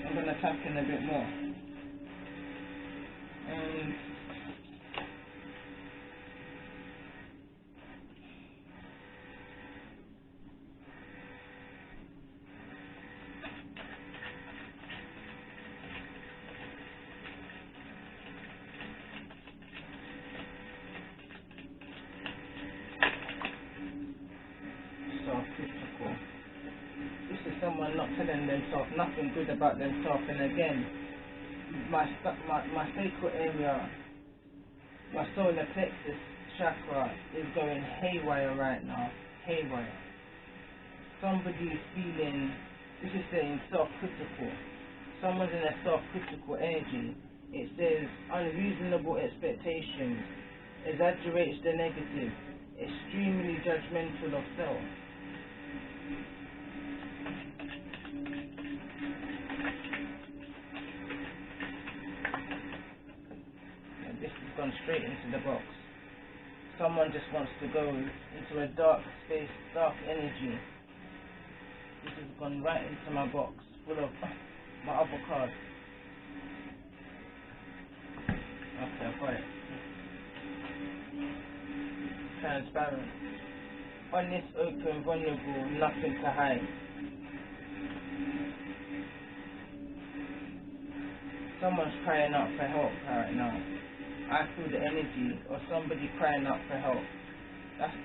I'm going to tap in a bit more. This is someone not telling themselves nothing good about themselves, and again, my sacral area, my solar plexus chakra is going haywire right now. Haywire. Somebody is feeling, this is saying self-critical. Someone's in a self-critical energy. It says unreasonable expectations, exaggerates the negative, extremely judgmental of self. And this has gone straight into the box. Someone just wants to go into a dark space, dark energy. This has gone right into my box, full of my other cards. Okay, I've got it. Transparent. Honest, open, vulnerable, nothing to hide. Someone's crying out for help right now. I feel the energy of somebody crying out for help.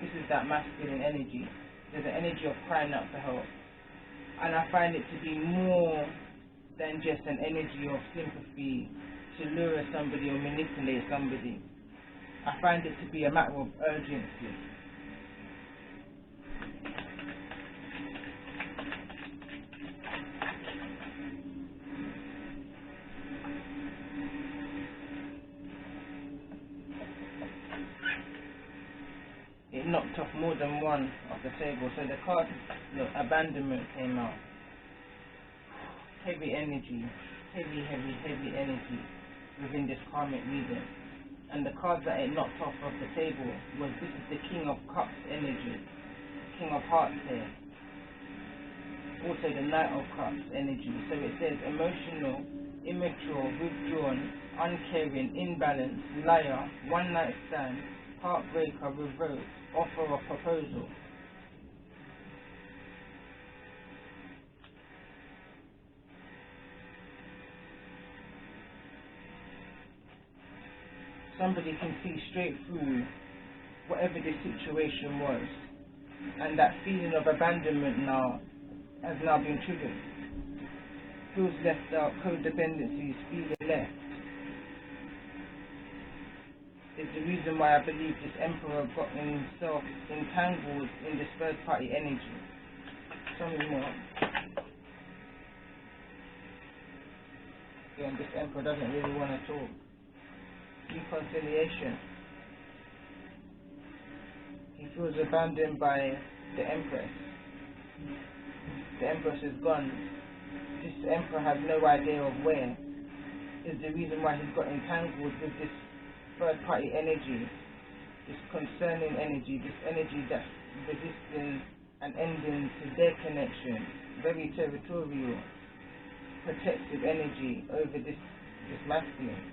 This is that masculine energy. There's an energy of crying out for help. And I find it to be more than just an energy of sympathy to lure somebody or manipulate somebody. I find it to be a matter of urgency. It knocked off more than one off the table. So the card, look, abandonment came out. Heavy energy, heavy energy within this karmic reading. And the cards that it knocked off of the table was, this is the King of Cups energy, King of Hearts here. Also the Knight of Cups energy. So it says emotional, immature, withdrawn, uncaring, imbalanced, liar, one night stand, heartbreaker, revoke, offer or proposal. Somebody can see straight through whatever the situation was, and that feeling of abandonment now has now been triggered. Feels left out, codependencies, feeling left. Is the reason why I believe this Emperor got himself entangled in this third party energy. Tell me more. Again, this Emperor doesn't really want to talk. Reconciliation. He feels abandoned by the Empress. The Empress is gone. This Emperor has no idea of where. Is the reason why he's got entangled with this third party energy, this concerning energy, this energy that's resisting and ending to their connection. Very territorial, protective energy over this masculine.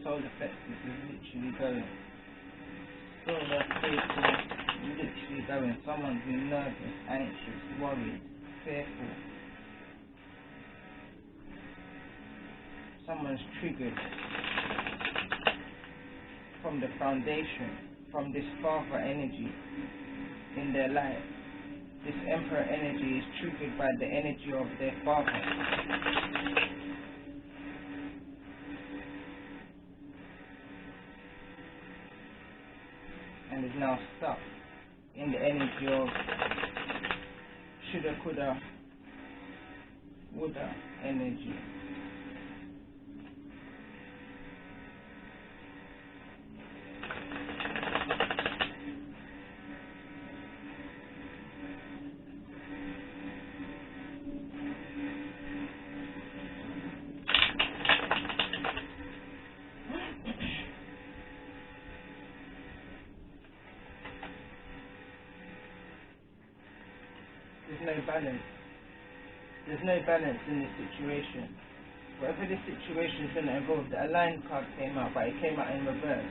Solar plexus is literally going. Solar plexus is literally going. Someone's been nervous, anxious, worried, fearful. Someone's triggered from the foundation, from this father energy in their life. This Emperor energy is triggered by the energy of their father. And is now stuck in the energy of shoulda, coulda, woulda energy. There's no balance in this situation. Whatever this situation is going to involve, the aligned card came out, but it came out in reverse.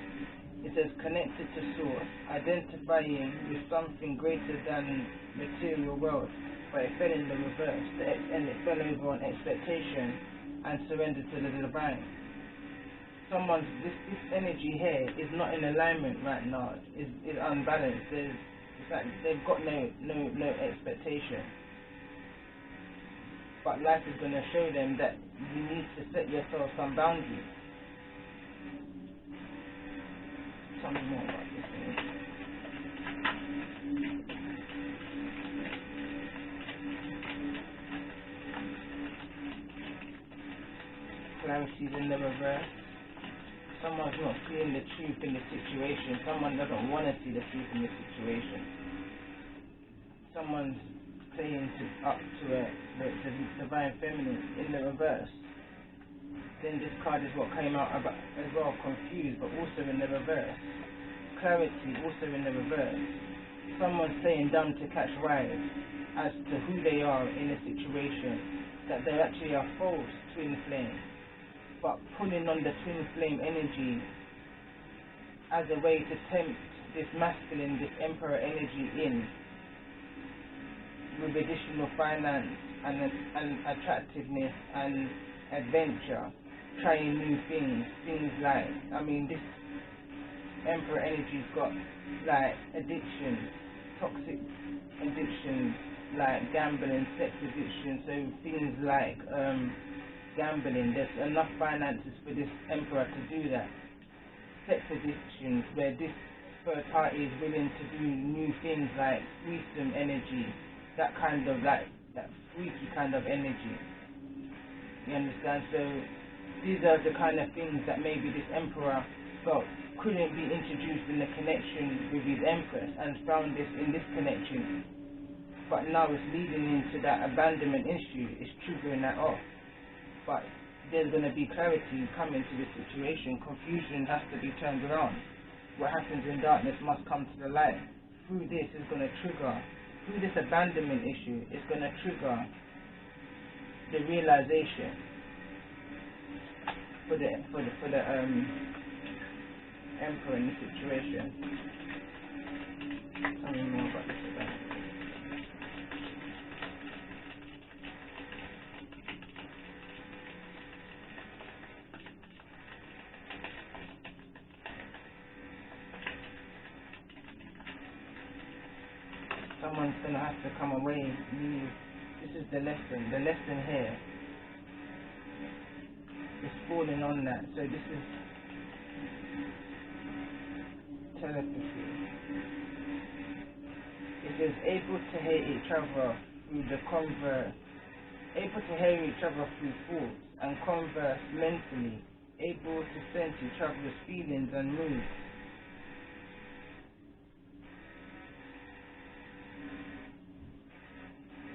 It says connected to source, identifying with something greater than material world, but it fell in the reverse, and it fell over on expectation and surrender to the divine. This energy here is not in alignment right now. Is unbalanced. It's like they've got no expectation. But life is going to show them that you need to set yourself some boundaries. Tell me more about this thing. Clarity's in the reverse. Someone's not seeing the truth in the situation. Someone doesn't want to see the truth in the situation. Someone's playing up to the divine feminine in the reverse. Then this card is what came out about as well, confused, but also in the reverse. Clarity also in the reverse. Someone's saying dumb to catch wise as to who they are in a situation, that they're actually a false twin flame, but pulling on the twin flame energy as a way to tempt this masculine, this Emperor energy in with additional finance and attractiveness and adventure, trying new things like, Emperor energy's got like addiction, toxic addiction, like gambling, sex addiction. So things like gambling, there's enough finances for this Emperor to do that. Sex addictions, where this third party is willing to do new things like threesome energy, that kind of like that freaky kind of energy. You understand? So these are the kind of things that maybe this Emperor felt couldn't be introduced in the connection with his Empress, and found this in this connection. But now it's leading into that abandonment issue, it's triggering that off. But there's going to be clarity coming to the situation. Confusion has to be turned around. What happens in darkness must come to the light. Through this is going to trigger, through this abandonment issue, it's going to trigger the realization for the Emperor in the situation. Tell me more about this event. Someone's going to have to come away, leave. This is the lesson. The lesson here is falling on that. So this is telepathy. It says able to hear each other through the converse, able to hear each other through thoughts and converse mentally, able to sense each other's feelings and moods.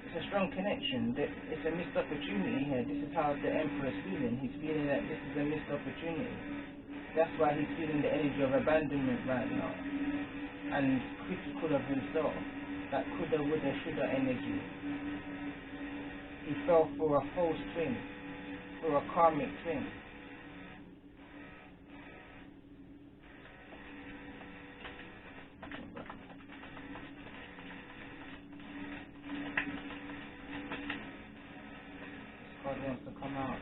It's a strong connection. It's a missed opportunity here. This is how the Emperor is feeling. He's feeling that this is a missed opportunity. That's why he's feeling the energy of abandonment right now, and critical of himself. That coulda, woulda, shoulda energy. He fell for a false twin, for a karmic twin. God wants to come out.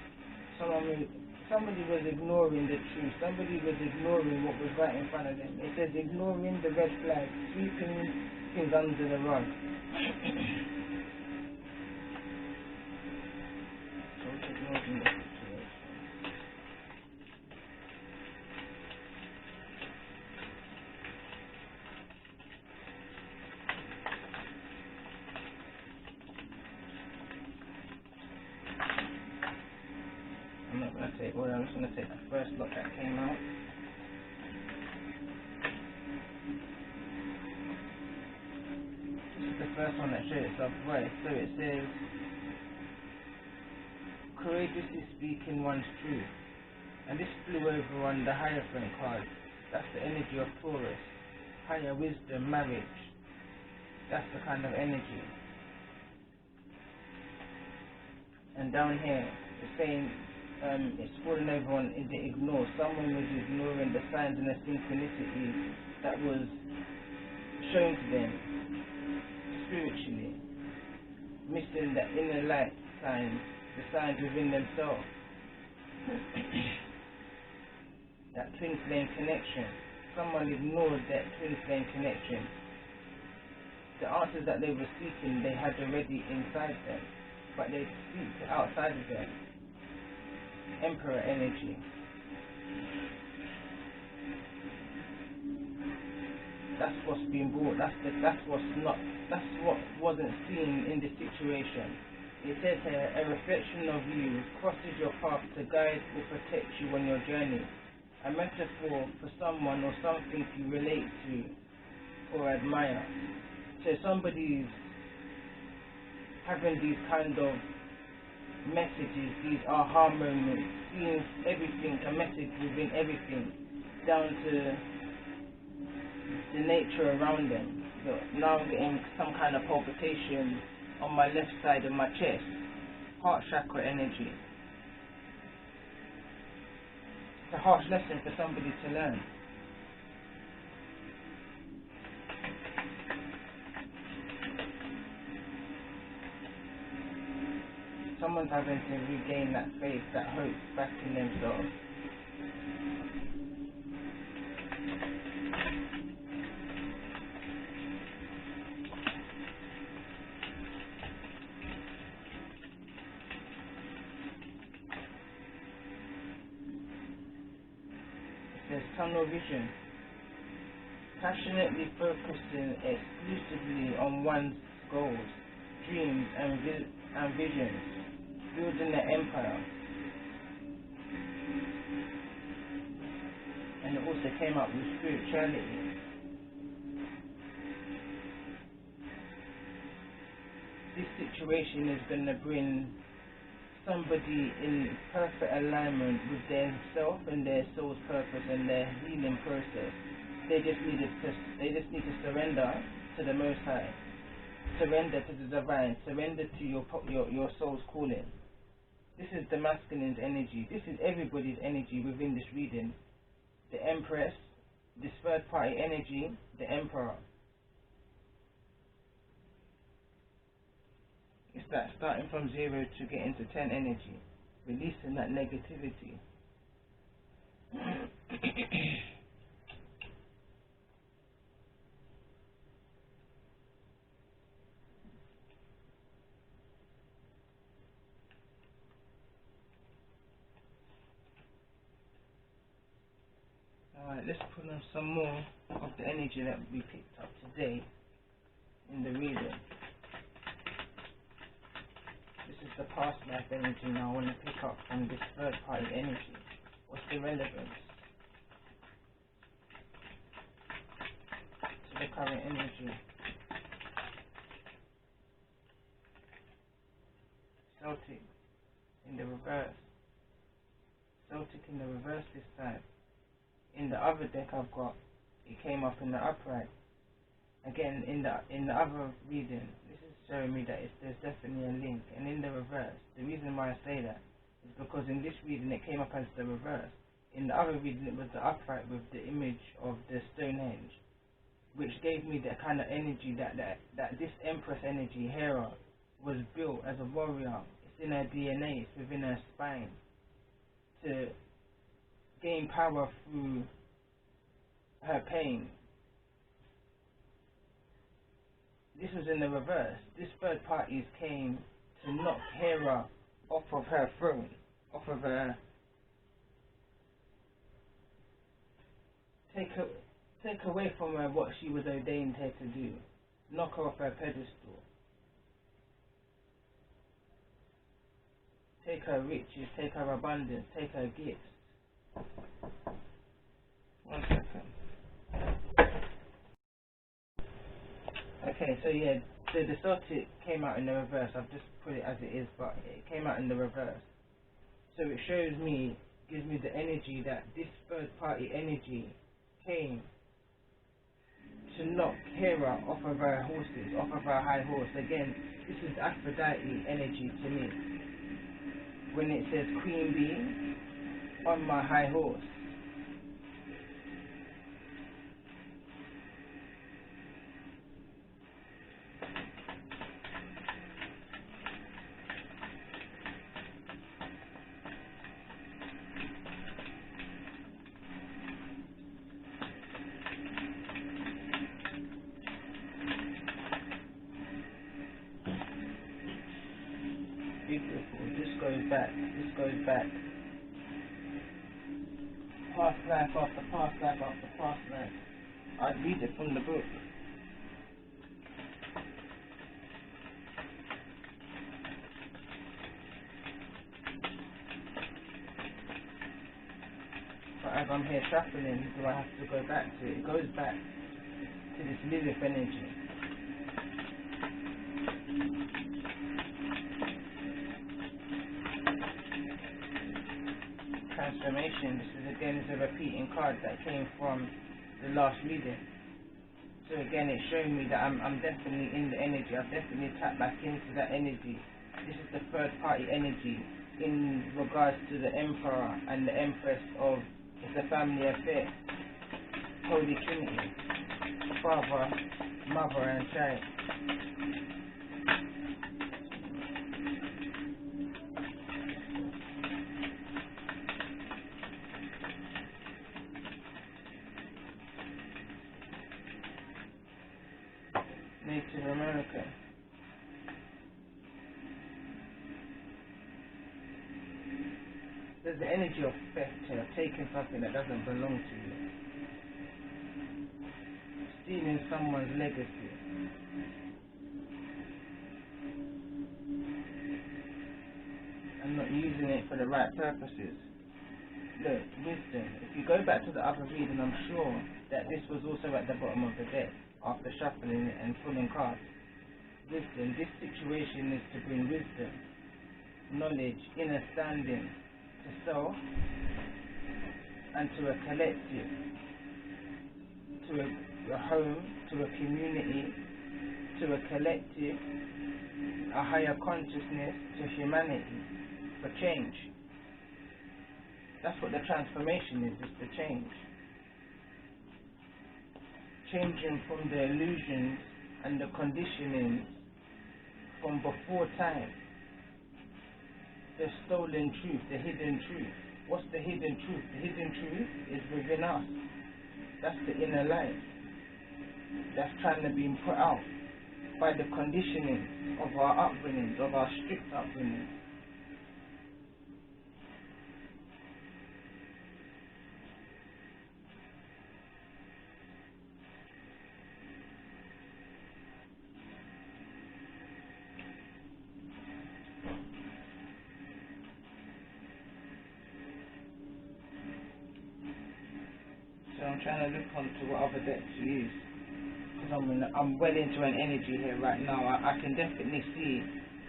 Somebody was ignoring the truth. Somebody was ignoring what was right in front of them. It says ignoring the red flag, sweeping things under the rug. So it's ignoring the situation. I'm not going to take all, I'm just going to take the first lot that came out. This is the first one that showed itself right. So it says, courageously speaking one's truth. And this flew over on the Hierophant card. That's the energy of Taurus. Higher wisdom, marriage. That's the kind of energy. And down here, it's saying, it's falling over on the ignore. Someone was ignoring the signs and the synchronicity that was shown to them spiritually, missing the inner light signs, the signs within themselves. That twin flame connection. Someone ignored that twin flame connection. The answers that they were seeking, they had already inside them, but they seek outside of them. Emperor energy. That's what's being brought. That's what wasn't seen in the situation. It says here, a reflection of you crosses your path to guide or protect you on your journey. A metaphor for someone or something you relate to or admire. So somebody's having these kind of messages, these aha moments, seeing everything, a message within everything, down to the nature around them. So now I'm getting some kind of palpitation on my left side of my chest, heart chakra energy. It's a harsh lesson for somebody to learn. Someone's having to regain that faith, that hope back in themselves. says tunnel vision, passionately focusing exclusively on one's goals, dreams, and visions, building an empire. And it also came up with spirituality. This situation is going to bring somebody in perfect alignment with their self and their soul's purpose and their healing process. They just need to surrender to the Most High, surrender to the Divine, surrender to your soul's calling. This is the masculine's energy. This is everybody's energy within this reading. The Empress, this third party energy, the Emperor. It's that starting from 0 to getting to 10 energy, releasing that negativity. Alright, let's put on some more of the energy that we picked up today in the reading. This is the past life energy. Now I want to pick up from this third party energy. What's the relevance to the current energy? Celtic in the reverse. Celtic in the reverse this time. In the other deck I've got, it came up in the upright. Again, in the other reading, this is showing me that there's definitely a link. And in the reverse, the reason why I say that is because in this reading it came up as the reverse. In the other reading it was the upright with the image of the Stonehenge, which gave me that kind of energy that this Empress energy, Hera, was built as a warrior. It's in her DNA, it's within her spine, to gain power through her pain. This was in the reverse. This third parties came to knock Hera off of her throne, off of her, take away from her what she was ordained here to do, knock her off her pedestal, take her riches, take her abundance, take her gifts. 1 second. Okay, so yeah, the Celtic came out in the reverse. I've just put it as it is, but it came out in the reverse. So it shows me, gives me the energy that this third party energy came to knock Hera off of her horses, off of her high horse. Again, this is Aphrodite energy to me. When it says Queen Bee on my high horse. Beautiful. This goes back. Past life after past life after past life. I'd read it from the book. But as I'm here shuffling, do I have to go back to it? It goes back to this Lilith energy. Transformation. This is again is a repeating card that came from the last reading. So again, it's showing me that I'm definitely in the energy. I've definitely tapped back into that energy. This is the third party energy in regards to the Emperor and the Empress of the family affair. Holy Trinity, Father, Mother, and Child. Native America. There's the energy of theft here, taking something that doesn't belong to you. Stealing someone's legacy. And not using it for the right purposes. Look, wisdom. If you go back to the other reading, I'm sure that this was also at the bottom of the deck after shuffling it and pulling cards. Wisdom. This situation is to bring wisdom, knowledge, inner standing to self and to a collective, to a home, to a community, to a collective, a higher consciousness, to humanity, for change. That's what the transformation is the change. Changing from the illusions and the conditioning from before time. The stolen truth, the hidden truth. What's the hidden truth? The hidden truth is within us. That's the inner light. That's trying to be put out by the conditioning of our upbringings, of our strict upbringing. So I'm trying to look onto what other decks to use. I'm well into an energy here right now. I can definitely see,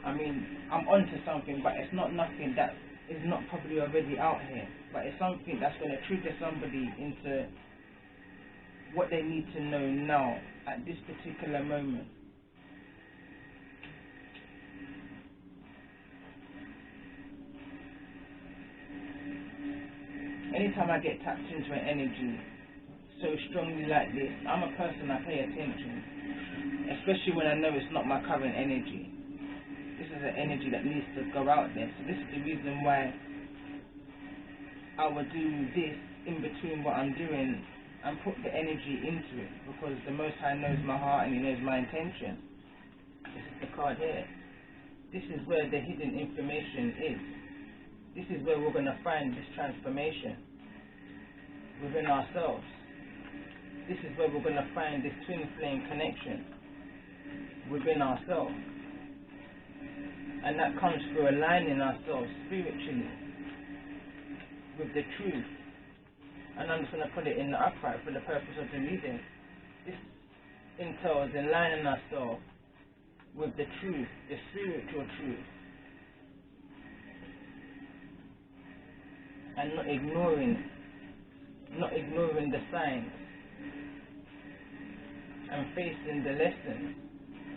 I'm onto something, but it's not nothing that is not probably already out here, but it's something that's going to trigger somebody into what they need to know now at this particular moment. Anytime I get tapped into an energy so strongly like this, I'm a person, I pay attention, especially when I know it's not my current energy. This is an energy that needs to go out there. So this is the reason why I would do this in between what I'm doing and put the energy into it, because the Most High knows my heart and He knows my intention. This is the card here. This is where the hidden information is. This is where we're going to find this transformation within ourselves. This is where we're going to find this twin flame connection within ourselves. And that comes through aligning ourselves spiritually with the truth. And I'm just going to put it in the upright for the purpose of the reading. This entails aligning ourselves with the truth, the spiritual truth. And not ignoring the signs. And facing the lessons,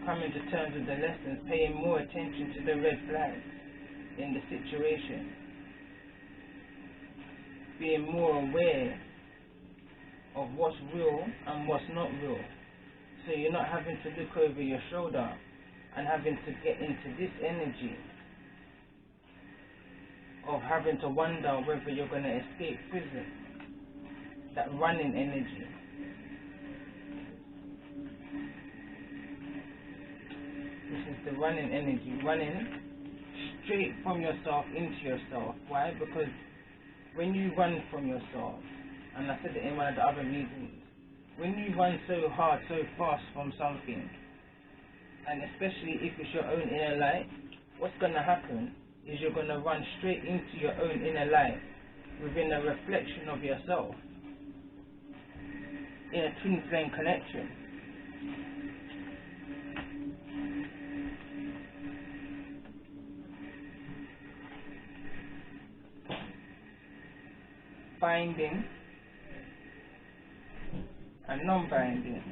coming to terms with the lessons, paying more attention to the red flags in the situation, being more aware of what's real and what's not real. So you're not having to look over your shoulder and having to get into this energy of having to wonder whether you're going to escape prison. That running energy. This is the running energy, running straight from yourself into yourself. Why? Because when you run from yourself, and I said it in one of the other reasons, when you run so hard, so fast from something, and especially if it's your own inner light, what's going to happen is you're going to run straight into your own inner light within a reflection of yourself in a twin flame connection. Binding and non-binding.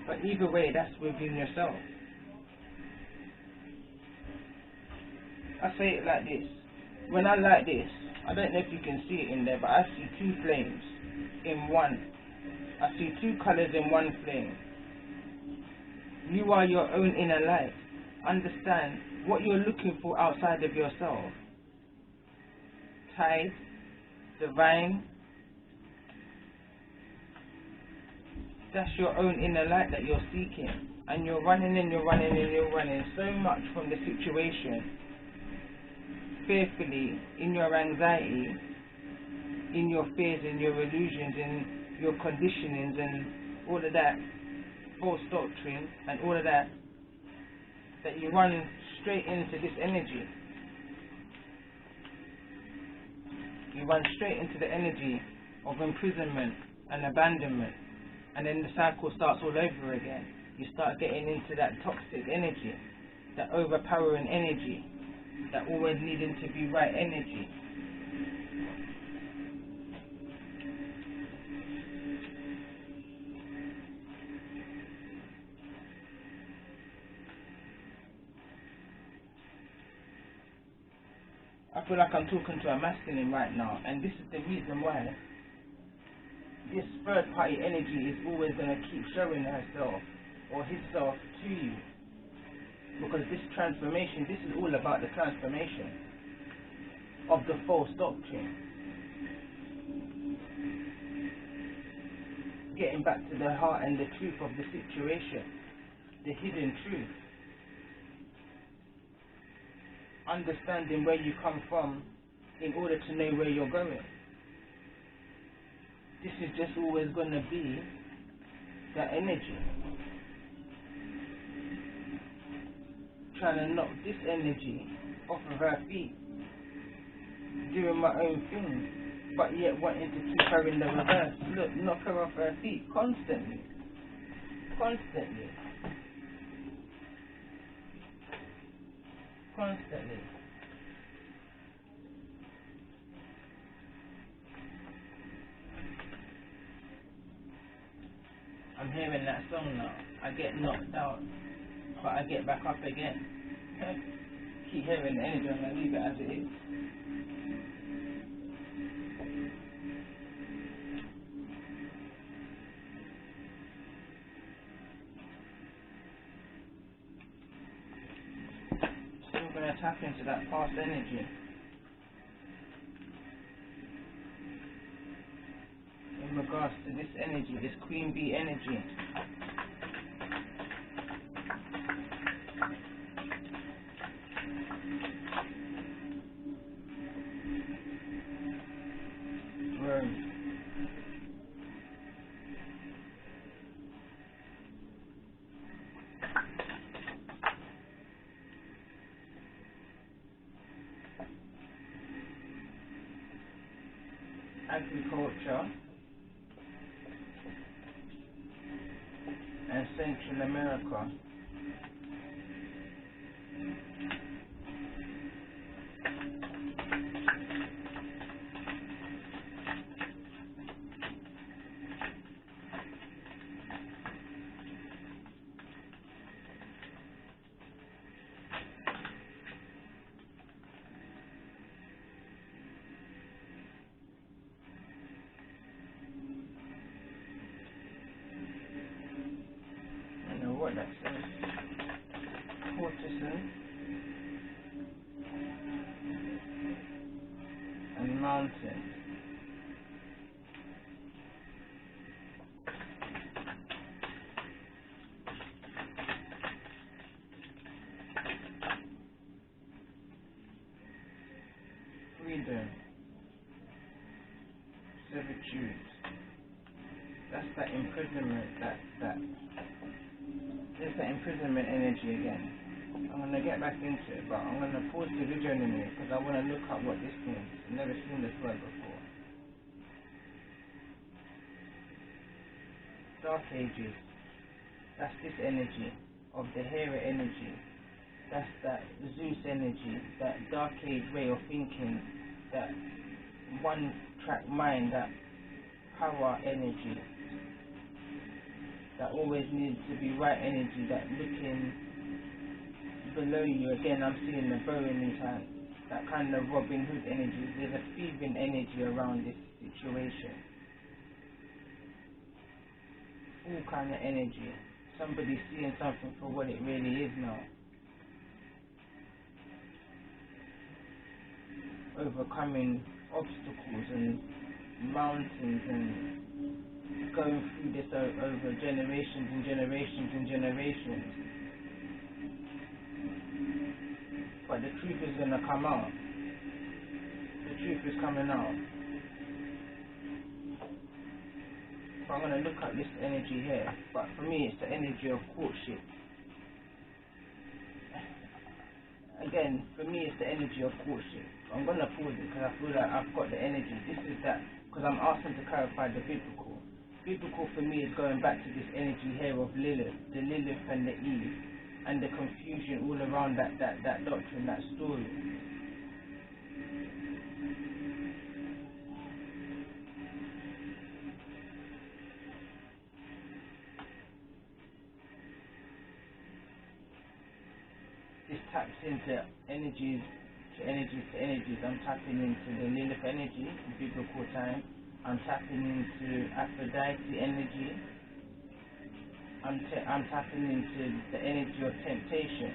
But either way, that's within yourself. I say it like this. When I like this, I don't know if you can see it in there, but I see two flames in one. I see two colors in one flame. You are your own inner light. Understand what you're looking for outside of yourself. Tide, divine. That's your own inner light that you're seeking. And you're running and you're running and you're running so much from the situation fearfully, in your anxiety, in your fears, in your illusions, in your conditionings, and all of that false doctrine, and all of that, that you run straight into this energy. You run straight into the energy of imprisonment and abandonment, and then the cycle starts all over again. You start getting into that toxic energy, that overpowering energy, that always needing to be right energy. I feel like I'm talking to a masculine right now, and this is the reason why this third party energy is always going to keep showing herself or himself to you, because this transformation, this is all about the transformation of the false doctrine, getting back to the heart and the truth of the situation, the hidden truth, understanding where you come from in order to know where you're going. This is just always going to be that energy. Trying to knock this energy off of her feet, doing my own thing, but yet wanting to keep her in the reverse. Look, knock her off her feet constantly. Constantly. Constantly. I'm hearing that song now. I get knocked out, but I get back up again. Keep hearing the energy, I'm going to leave it as it is. So we're going to tap into that past energy. In regards to this energy, this Queen Bee energy. Agriculture and Central America. What that says, courtesan and mountain. Freedom, servitude. That's that imprisonment, there's that imprisonment energy again. I'm going to get back into it, but I'm going to pause the video in a minute because I want to look up what this means. I've never seen this word before. Dark Ages. That's this energy of the Hera energy. That's that Zeus energy, that Dark Age way of thinking, that one-track mind, that power energy. That always needs to be right energy, that looking below you. Again, I'm seeing the bow in his hand, that kind of Robin Hood energy. There's a thieving energy around this situation. All kind of energy. Somebody seeing something for what it really is now. Overcoming obstacles and mountains and going through this over generations and generations and generations. But the truth is going to come out. the truth is coming out. So I'm going to look at this energy here, but for me it's the energy of courtship. Again, for me it's the energy of courtship. I'm going to pause it because I feel like I've got the energy. This is that, because I'm asking to clarify the biblical. Biblical for me is going back to this energy here of Lilith, the Lilith and the Eve, and the confusion all around that doctrine, that story. This taps into energies to energies to energies. I'm tapping into the Lilith energy in biblical time. I'm tapping into Aphrodite energy. I'm tapping into the energy of temptation.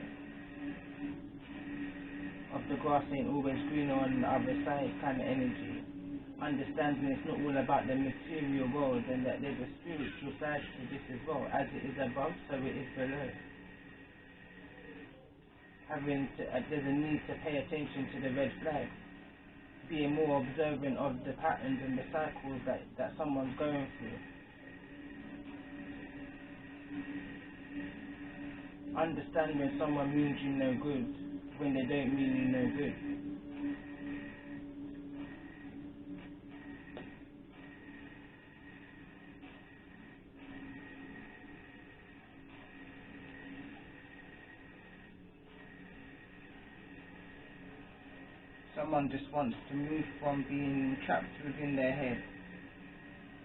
Of the grass ain't always greener on the other side kind of energy. Understanding it's not all about the material world, and that there's a spiritual side to this as well. As it is above, so it is below. There's a need to pay attention to the red flag, being more observant of the patterns and the cycles that someone's going through. Understand when someone means you no good, when they don't mean you no good. Someone just wants to move from being trapped within their head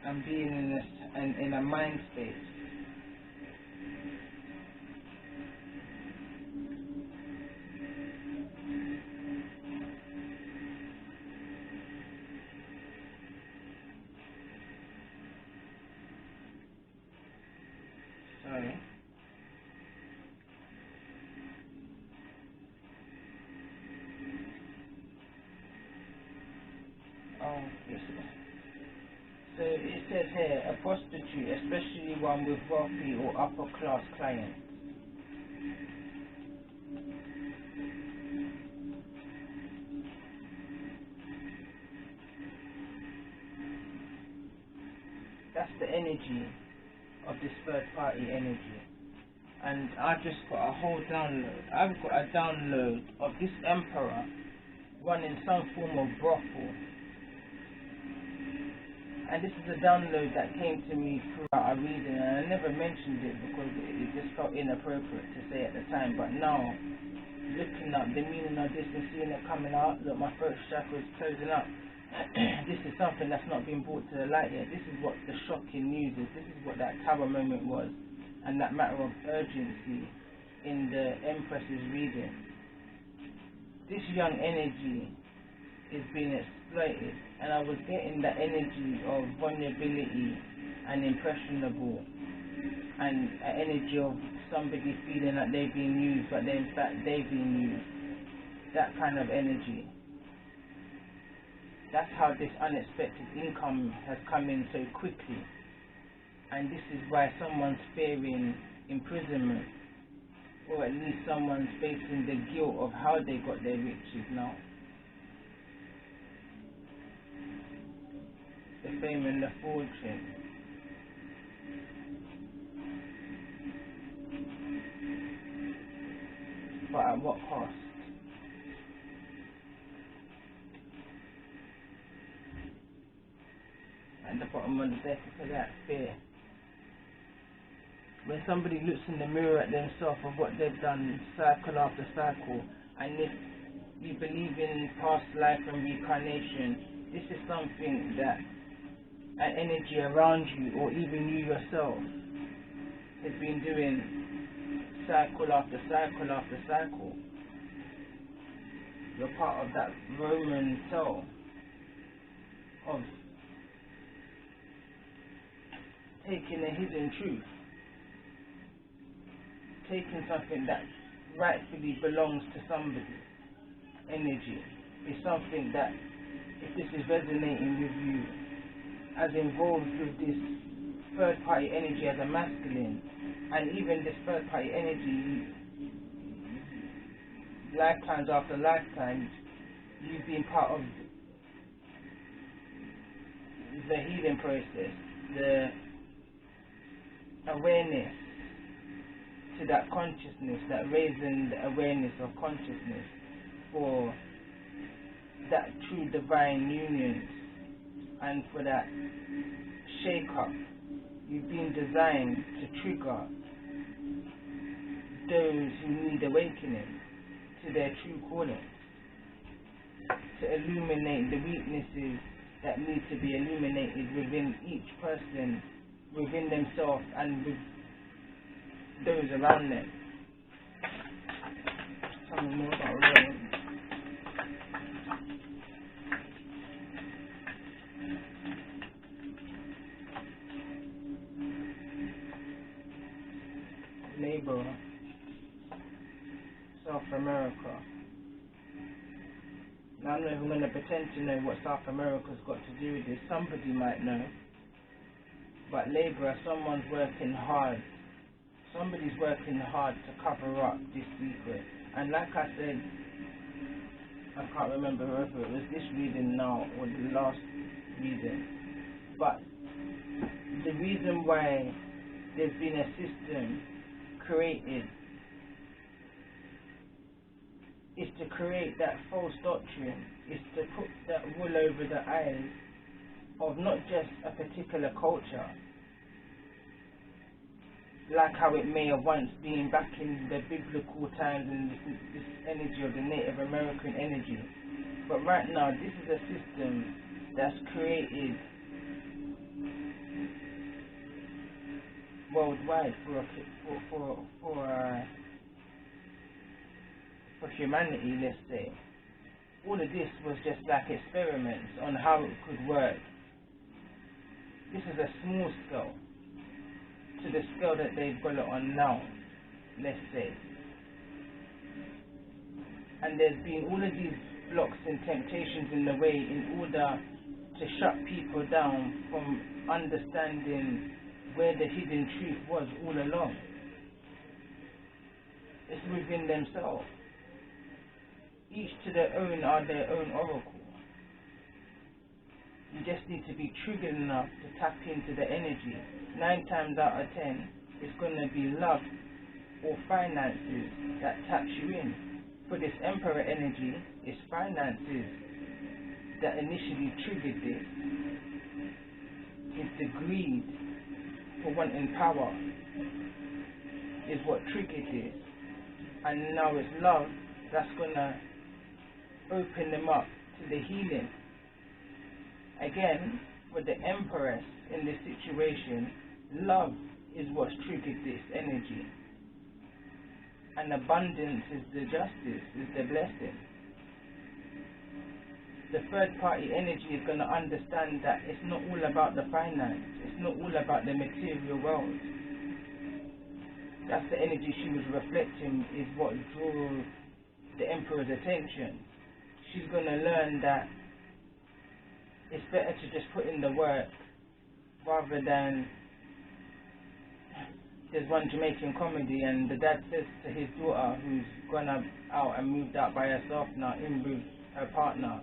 and being in a mind space. Sorry. Oh, yes. So it says here, a prostitute, especially one with wealthy or upper class clients. That's the energy of this third party energy. And I just got a whole download. I've got a download of this emperor running some form of brothel. And this is a download that came to me throughout a reading, and I never mentioned it because it just felt inappropriate to say at the time. But now, looking up the meaning of this and seeing it coming out, look, my throat chakra is closing up. This is something that's not been brought to the light yet. This is what the shocking news is. This is what that tower moment was, and that matter of urgency in the Empress's reading. This young energy is being exploited, and I was getting the energy of vulnerability and impressionable, and an energy of somebody feeling like they've been used, but then in fact they've been used. That kind of energy. That's how this unexpected income has come in so quickly, and this is why someone's fearing imprisonment, or at least someone's facing the guilt of how they got their riches now. The fame and the fortune. But at what cost? At the bottom of the deck is that fear. When somebody looks in the mirror at themselves of what they've done cycle after cycle, and if you believe in past life and reincarnation, this is something that an energy around you, or even you yourself, has been doing cycle after cycle after cycle. You're part of that Roman cell of taking a hidden truth, taking something that rightfully belongs to somebody. Energy is something that, if this is resonating with you, as involved with this third party energy as a masculine, and even this third party energy, lifetimes after lifetimes, you've been part of the healing process, the awareness to that consciousness, that raising the awareness of consciousness for that true divine union and for that shake up. You've been designed to trigger those who need awakening to their true calling, to illuminate the weaknesses that need to be illuminated within each person, within themselves and with those around them. Tell me more about rain. Labor, South America. Now I'm not even going to pretend to know what South America's got to do with this. Somebody might know. But labor, someone's working hard. Somebody's working hard to cover up this secret. And like I said, I can't remember whether it was this reading now or the last reading. But the reason why there's been a system created is to create that false doctrine, is to put that wool over the eyes of not just a particular culture, like how it may have once been back in the biblical times and this energy of the Native American energy. But right now, this is a system that's created worldwide for humanity, let's say. All of this was just like experiments on how it could work. This is a small scale to the scale that they've got it on now, let's say. And there's been all of these blocks and temptations in the way in order to shut people down from understanding where the hidden truth was all along. It's within themselves. Each to their own are their own oracle. You just need to be triggered enough to tap into the energy. 9 times out of 10, it's going to be love or finances that taps you in. For this Emperor energy, it's finances that initially triggered this. It's the greed for wanting power is what triggered this. And now it's love that's going to open them up to the healing. Again, with the Empress in this situation, love is what's triggered this energy. And abundance is the justice, is the blessing. The third party energy is going to understand that it's not all about the finance, it's not all about the material world. That's the energy she was reflecting, is what drew the Emperor's attention. She's going to learn that it's better to just put in the work rather than. There's one Jamaican comedy, and the dad says to his daughter, who's gone out and moved out by herself now, in with her partner,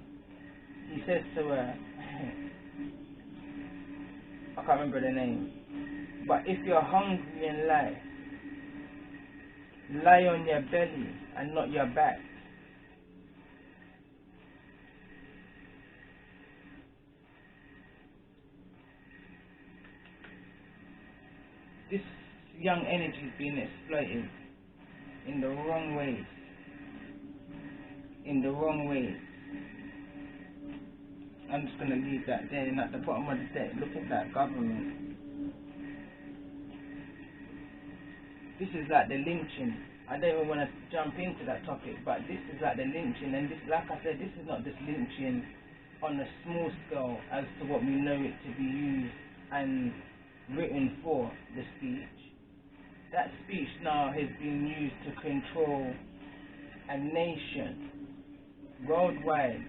he says to her, I can't remember the name, but if you're hungry in life, lie on your belly and not your back. This young energy is being exploited in the wrong ways. In the wrong ways. I'm just going to leave that there, and at the bottom of the deck, look at that government. This is like the lynching. I don't even want to jump into that topic, but this is like the lynching, and this, like I said, this is not just lynching on a small scale as to what we know it to be used and written for the speech. That speech now has been used to control a nation worldwide.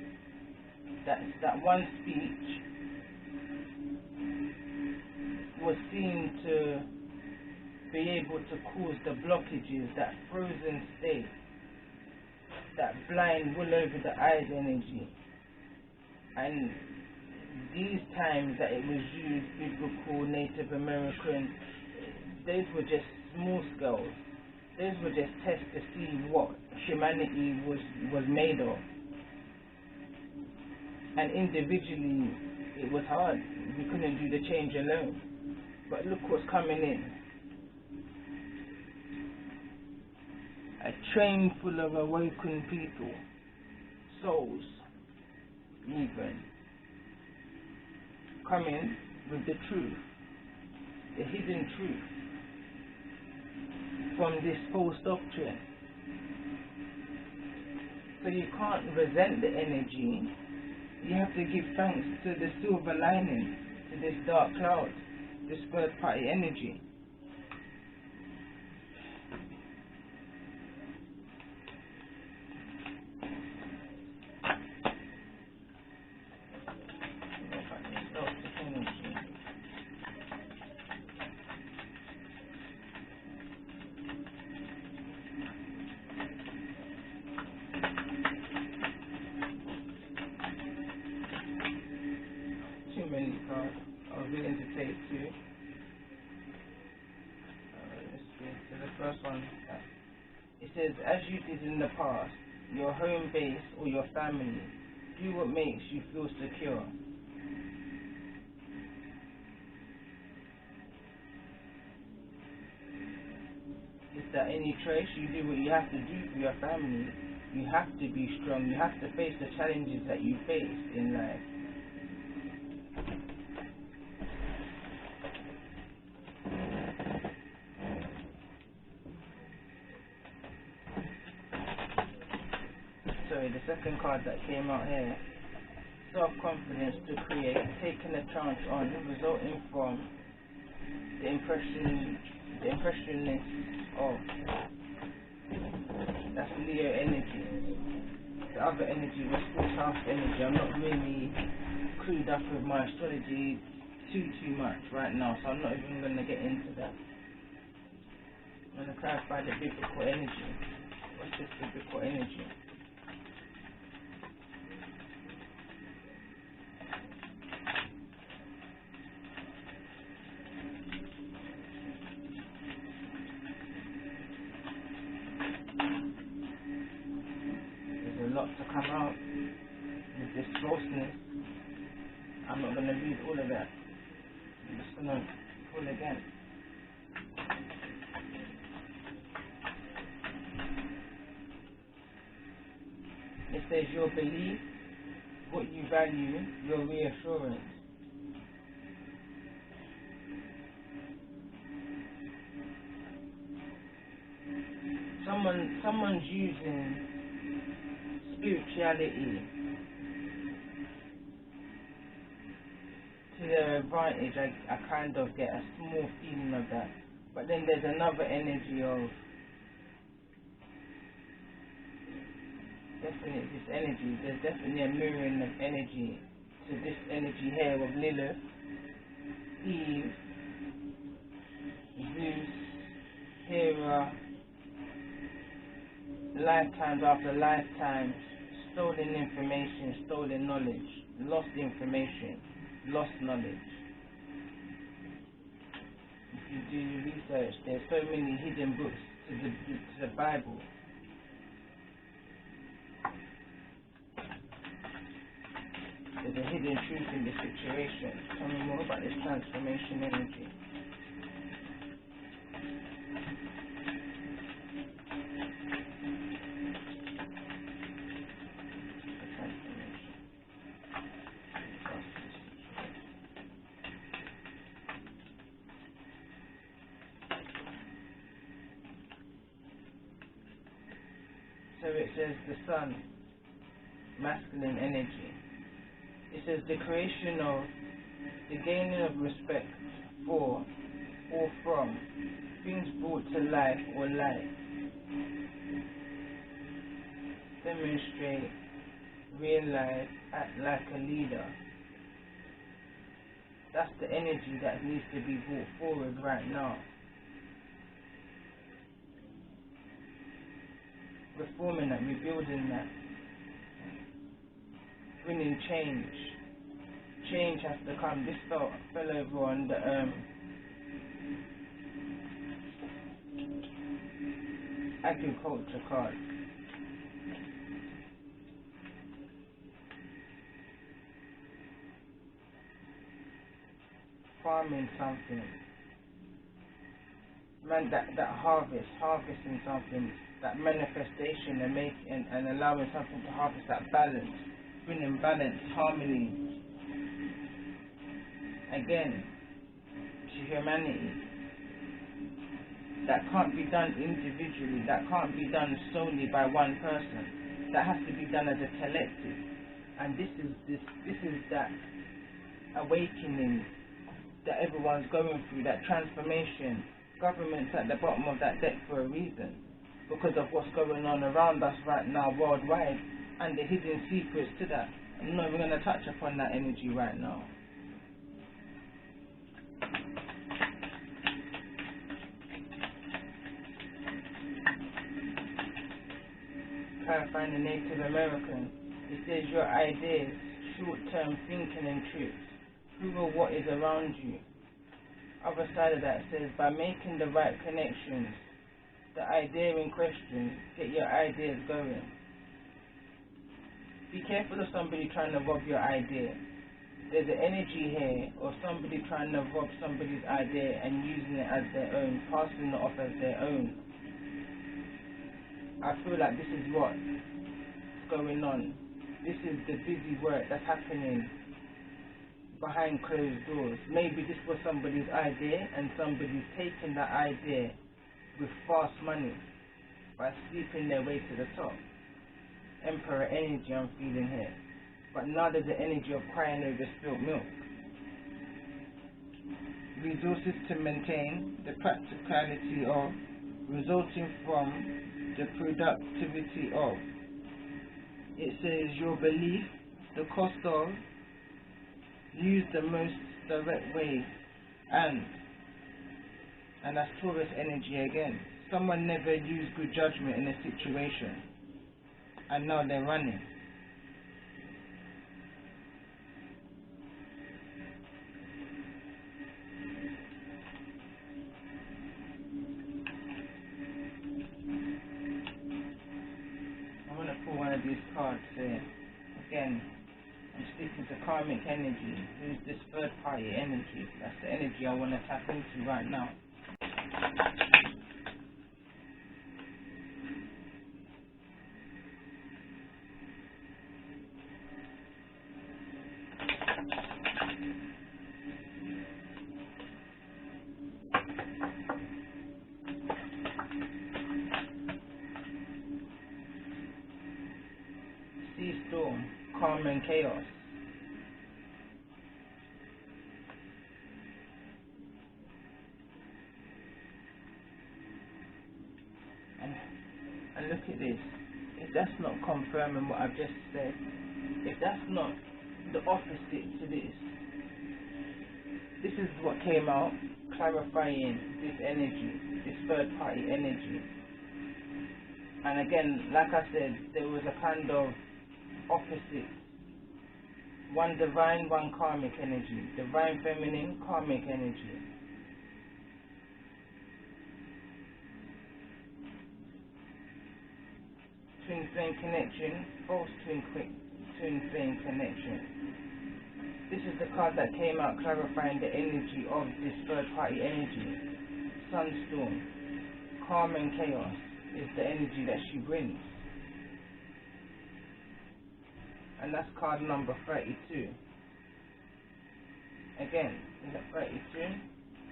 That one speech was seen to be able to cause the blockages, that frozen state, that blind wool over the eyes energy. And these times that it was used, biblical, Native American, those were just small scales. Those were just tests to see what humanity was made of. And individually, it was hard. We couldn't do the change alone. But look what's coming in. A train full of awakened people, souls, even, coming with the truth, the hidden truth from this false doctrine. So you can't resent the energy. You have to give thanks to the silver lining, to this dark cloud, this third party energy. Too many cards. I was willing to take two. Let's see. So the first one, it says, as you did in the past, your home base or your family, do what makes you feel secure. Is there any choice? You do what you have to do for your family. You have to be strong. You have to face the challenges that you face in life. Sorry, the second card that came out here, self-confidence to create, taking a chance on, resulting from the impressionist of, that's Leo energy. The other energy was fourth house energy. I'm not really clued up with my astrology too much right now, so I'm not even going to get into that. I'm going to clarify the biblical energy. What's this biblical energy? A lot to come out with this closeness. I'm not going to read all of that. I'm just going to pull again. It says your belief, what you value, your reassurance. Someone's using spirituality to their advantage. I kind of get a small feeling of that. But then there's another energy of definitely this energy. There's definitely a mirroring of energy to this energy here of Lilith, Eve, Zeus, Hera, lifetimes after lifetimes, stolen information, stolen knowledge, lost information, lost knowledge. If you do your research, there's so many hidden books to the Bible. There's a hidden truth in this situation. Tell me more about this transformation energy. So it says the sun, masculine energy. It says the creation of, the gaining of respect for or from things brought to life or life. Demonstrate, realize, act like a leader. That's the energy that needs to be brought forward right now. Reforming that, rebuilding that, bringing change, change has to come. This fell over on the agriculture card. Farming something. Man, that harvesting something, that manifestation and allowing something to harvest, that balance, bringing balance, harmony, again, to humanity. That can't be done individually, that can't be done solely by one person, that has to be done as a collective. And this is that awakening that everyone's going through, that transformation. Government's at the bottom of that deck for a reason, because of what's going on around us right now worldwide and the hidden secrets to that. I'm not even going to touch upon that energy right now. Clarifying the Native American, it says your ideas, short-term thinking and tricks, prove what is around you. Other side of that says, by making the right connections, the idea in question, get your ideas going. Be careful of somebody trying to rob your idea. There's an energy here, or somebody trying to rob somebody's idea and using it as their own, passing it off as their own. I feel like this is what's going on. This is the busy work that's happening behind closed doors. Maybe this was somebody's idea and somebody's taken that idea with fast money by sleeping their way to the top. Emperor energy I'm feeling here. But now there's the energy of crying over spilt milk. Resources to maintain, the practicality of, resulting from, the productivity of. It says your belief, the cost of, use the most direct way, and that's Taurus energy again. Someone never used good judgment in a situation, and now they're running. I'm going to pull one of these cards here. Again, I'm speaking to karmic energy. Who's this third party energy? That's the energy I want to tap into right now. Sea storm, calm and chaos. And look at this. If that's not confirming what I've just said, if that's not the opposite to this, this is what came out, clarifying this energy, this third party energy. And again, like I said, there was a kind of opposite. One divine, one karmic energy. Divine feminine, karmic energy. Twin flame connection, false twin flame connection. This is the card that came out clarifying the energy of this third party energy. Sunstorm, calm and chaos is the energy that she brings. And that's card number 32. Again, is that 32?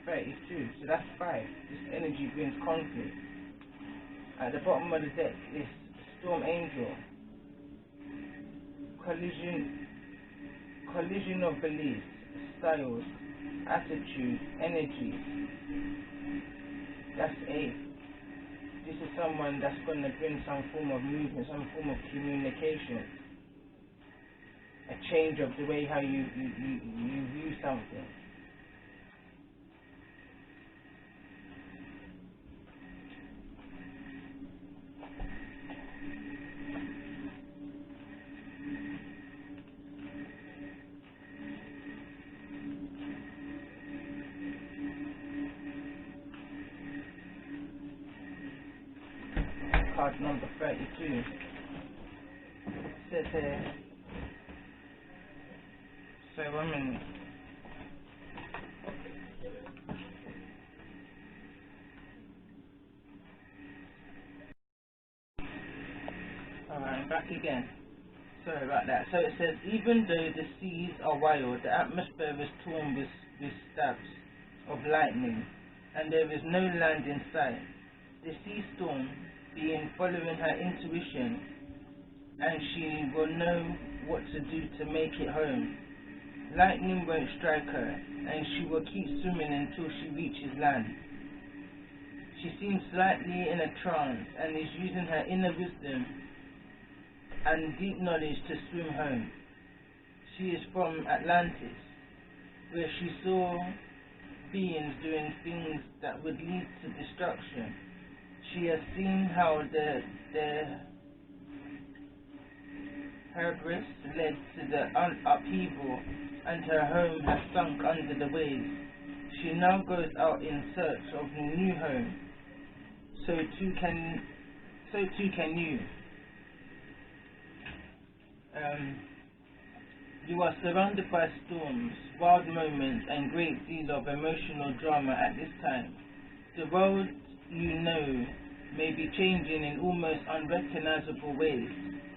32, so that's 5. This energy brings conflict. At the bottom of the deck is Storm Angel. Collision of beliefs, styles, attitudes, energies. That's 8. This is someone that's going to bring some form of movement, some form of communication. A change of the way how you view something. card number 32. It says here, so 1 minute. Alright, back again. Sorry about that. So it says, even though the seas are wild, the atmosphere is torn with stabs of lightning, and there is no land in sight. The sea storm being following her intuition, and she will know what to do to make it home. Lightning won't strike her, and she will keep swimming until she reaches land. She seems slightly in a trance and is using her inner wisdom and deep knowledge to swim home. She is from Atlantis, where she saw beings doing things that would lead to destruction. She has seen how the hubris led to the upheaval, and her home has sunk under the waves. She now goes out in search of a new home. So too can you. You are surrounded by storms, wild moments, and great deal of emotional drama at this time. The world you know may be changing in almost unrecognizable ways.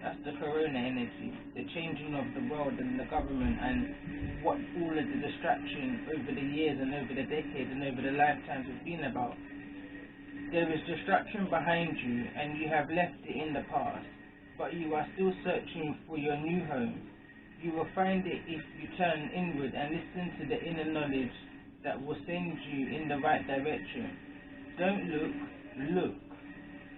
That's the corona energy, the changing of the world and the government, and what all of the distraction over the years and over the decades and over the lifetimes have been about. There is distraction behind you, and you have left it in the past, but you are still searching for your new home. You will find it if you turn inward and listen to the inner knowledge that will send you in the right direction. Don't look.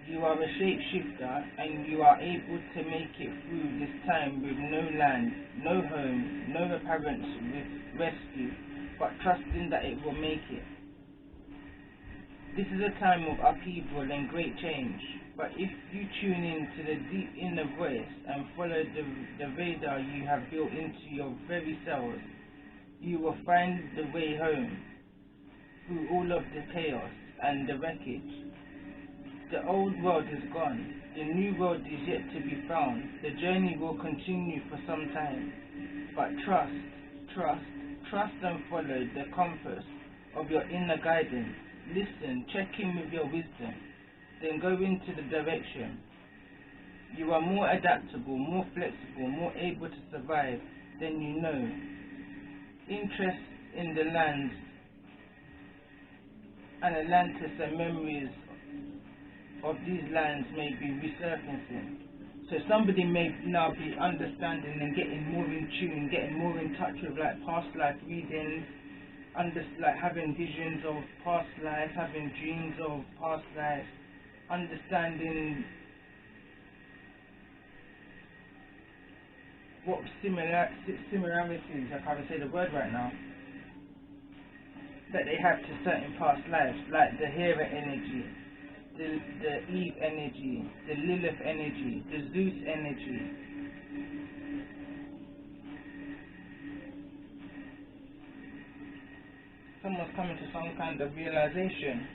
You are a shapeshifter, and you are able to make it through this time with no land, no home, no apparent rescue, but trusting that it will make it. This is a time of upheaval and great change, but if you tune in to the deep inner voice and follow the radar you have built into your very cells, you will find the way home through all of the chaos and the wreckage. The old world is gone, the new world is yet to be found. The journey will continue for some time, but trust and follow the compass of your inner guidance. Listen, check in with your wisdom, then go into the direction. You are more adaptable, more flexible, more able to survive than you know. Interest in the lands and Atlantis and memories of these lands may be resurfacing. So somebody may now be understanding and getting more in tune, getting more in touch with like past life readings, like having visions of past life, having dreams of past life, understanding what similarities, I can't say the word right now, that they have to certain past lives, like the Hera energy, the Eve energy, the Lilith energy, the Zeus energy. Someone's coming to some kind of realization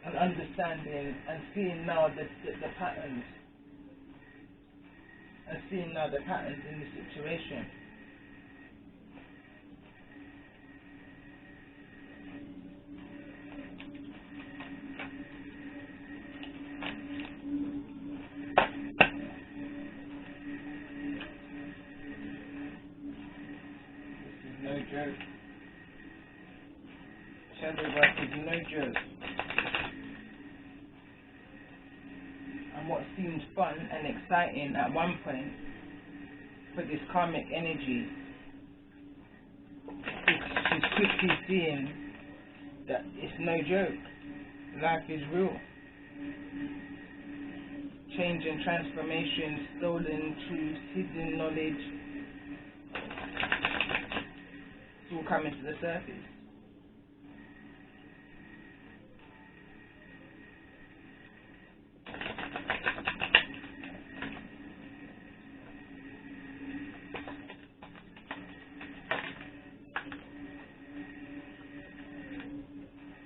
and understanding and seeing now the patterns, and seeing now the patterns in the situation. This is no joke. Shadow work is no joke. And what seemed fun and exciting at one point for this karmic energy, she's quickly seeing that it's no joke. Life is real. Change and transformation, stolen truths, hidden knowledge, it's all coming to the surface.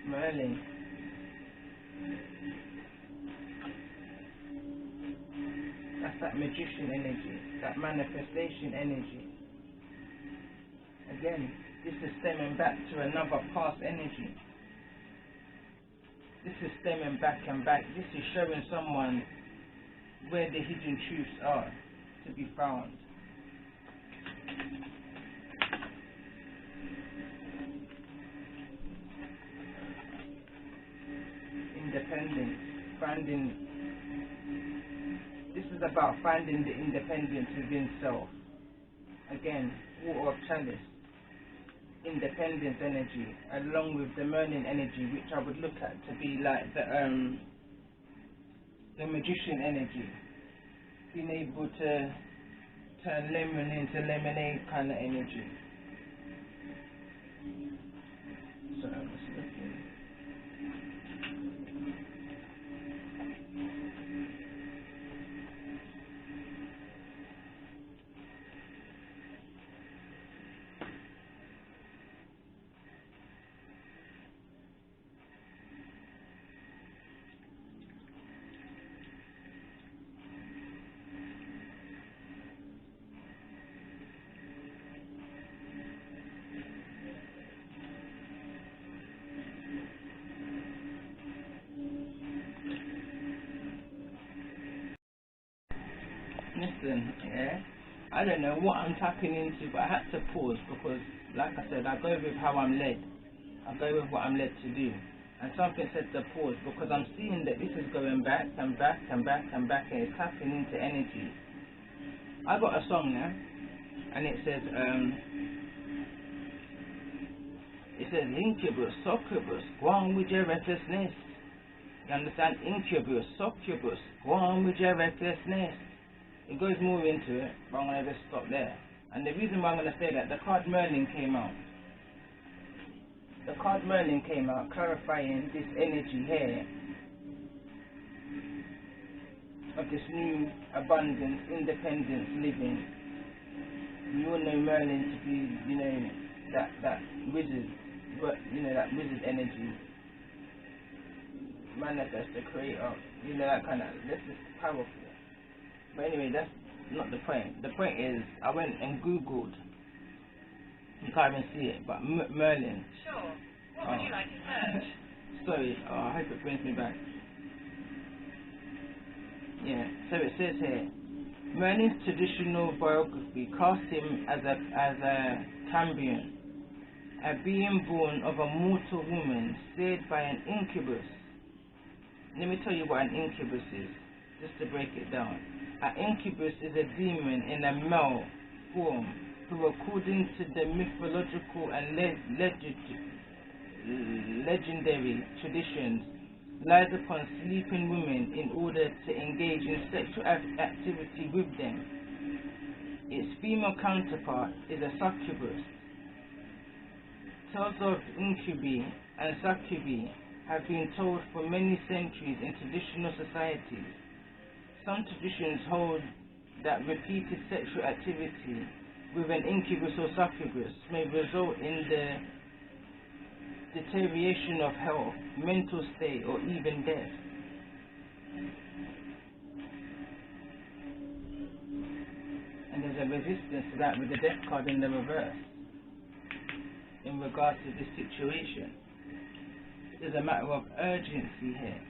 Merlin. that magician energy, that manifestation energy. Again, this is stemming back to another past energy. This is stemming back and back. This is showing someone where the hidden truths are to be found. Independence, this is about finding the independence within self. Again, water of chalice, independence energy, along with the Merlin energy, which I would look at to be like the magician energy, being able to turn lemon into lemonade kind of energy. So I'm just looking. Listen, yeah, I don't know what I'm tapping into, but I had to pause because, like I said, I go with how I'm led. I go with what I'm led to do. And something said to pause because I'm seeing that this is going back and back and back and back, and it's tapping into energy. I got a song now, and it says, incubus, succubus, go on with your recklessness. You understand? Incubus, succubus, go on with your recklessness. It goes more into it, but I'm going to just stop there. And the reason why I'm going to say that, the card Merlin came out. The card Merlin came out clarifying this energy here of this new abundance, independence living. We all know Merlin to be, you know, that wizard, but you know, that wizard energy, manifest the creator, you know, that kind of, this is powerful. But anyway, that's not the point. The point is, I went and Googled. You can't even see it, but Merlin. Sure. What would you like to search? Sorry, I hope it brings me back. Yeah, so it says here, Merlin's traditional biography casts him as a Cambrian, a being born of a mortal woman, steered by an incubus. Let me tell you what an incubus is, just to break it down. An incubus is a demon in a male form who, according to the mythological and legendary traditions, lies upon sleeping women in order to engage in sexual activity with them. Its female counterpart is a succubus. Tales of incubi and succubi have been told for many centuries in traditional societies. Some traditions hold that repeated sexual activity with an incubus or succubus may result in the deterioration of health, mental state, or even death. And there's a resistance to that with the death card in the reverse in regards to this situation. There's a matter of urgency here.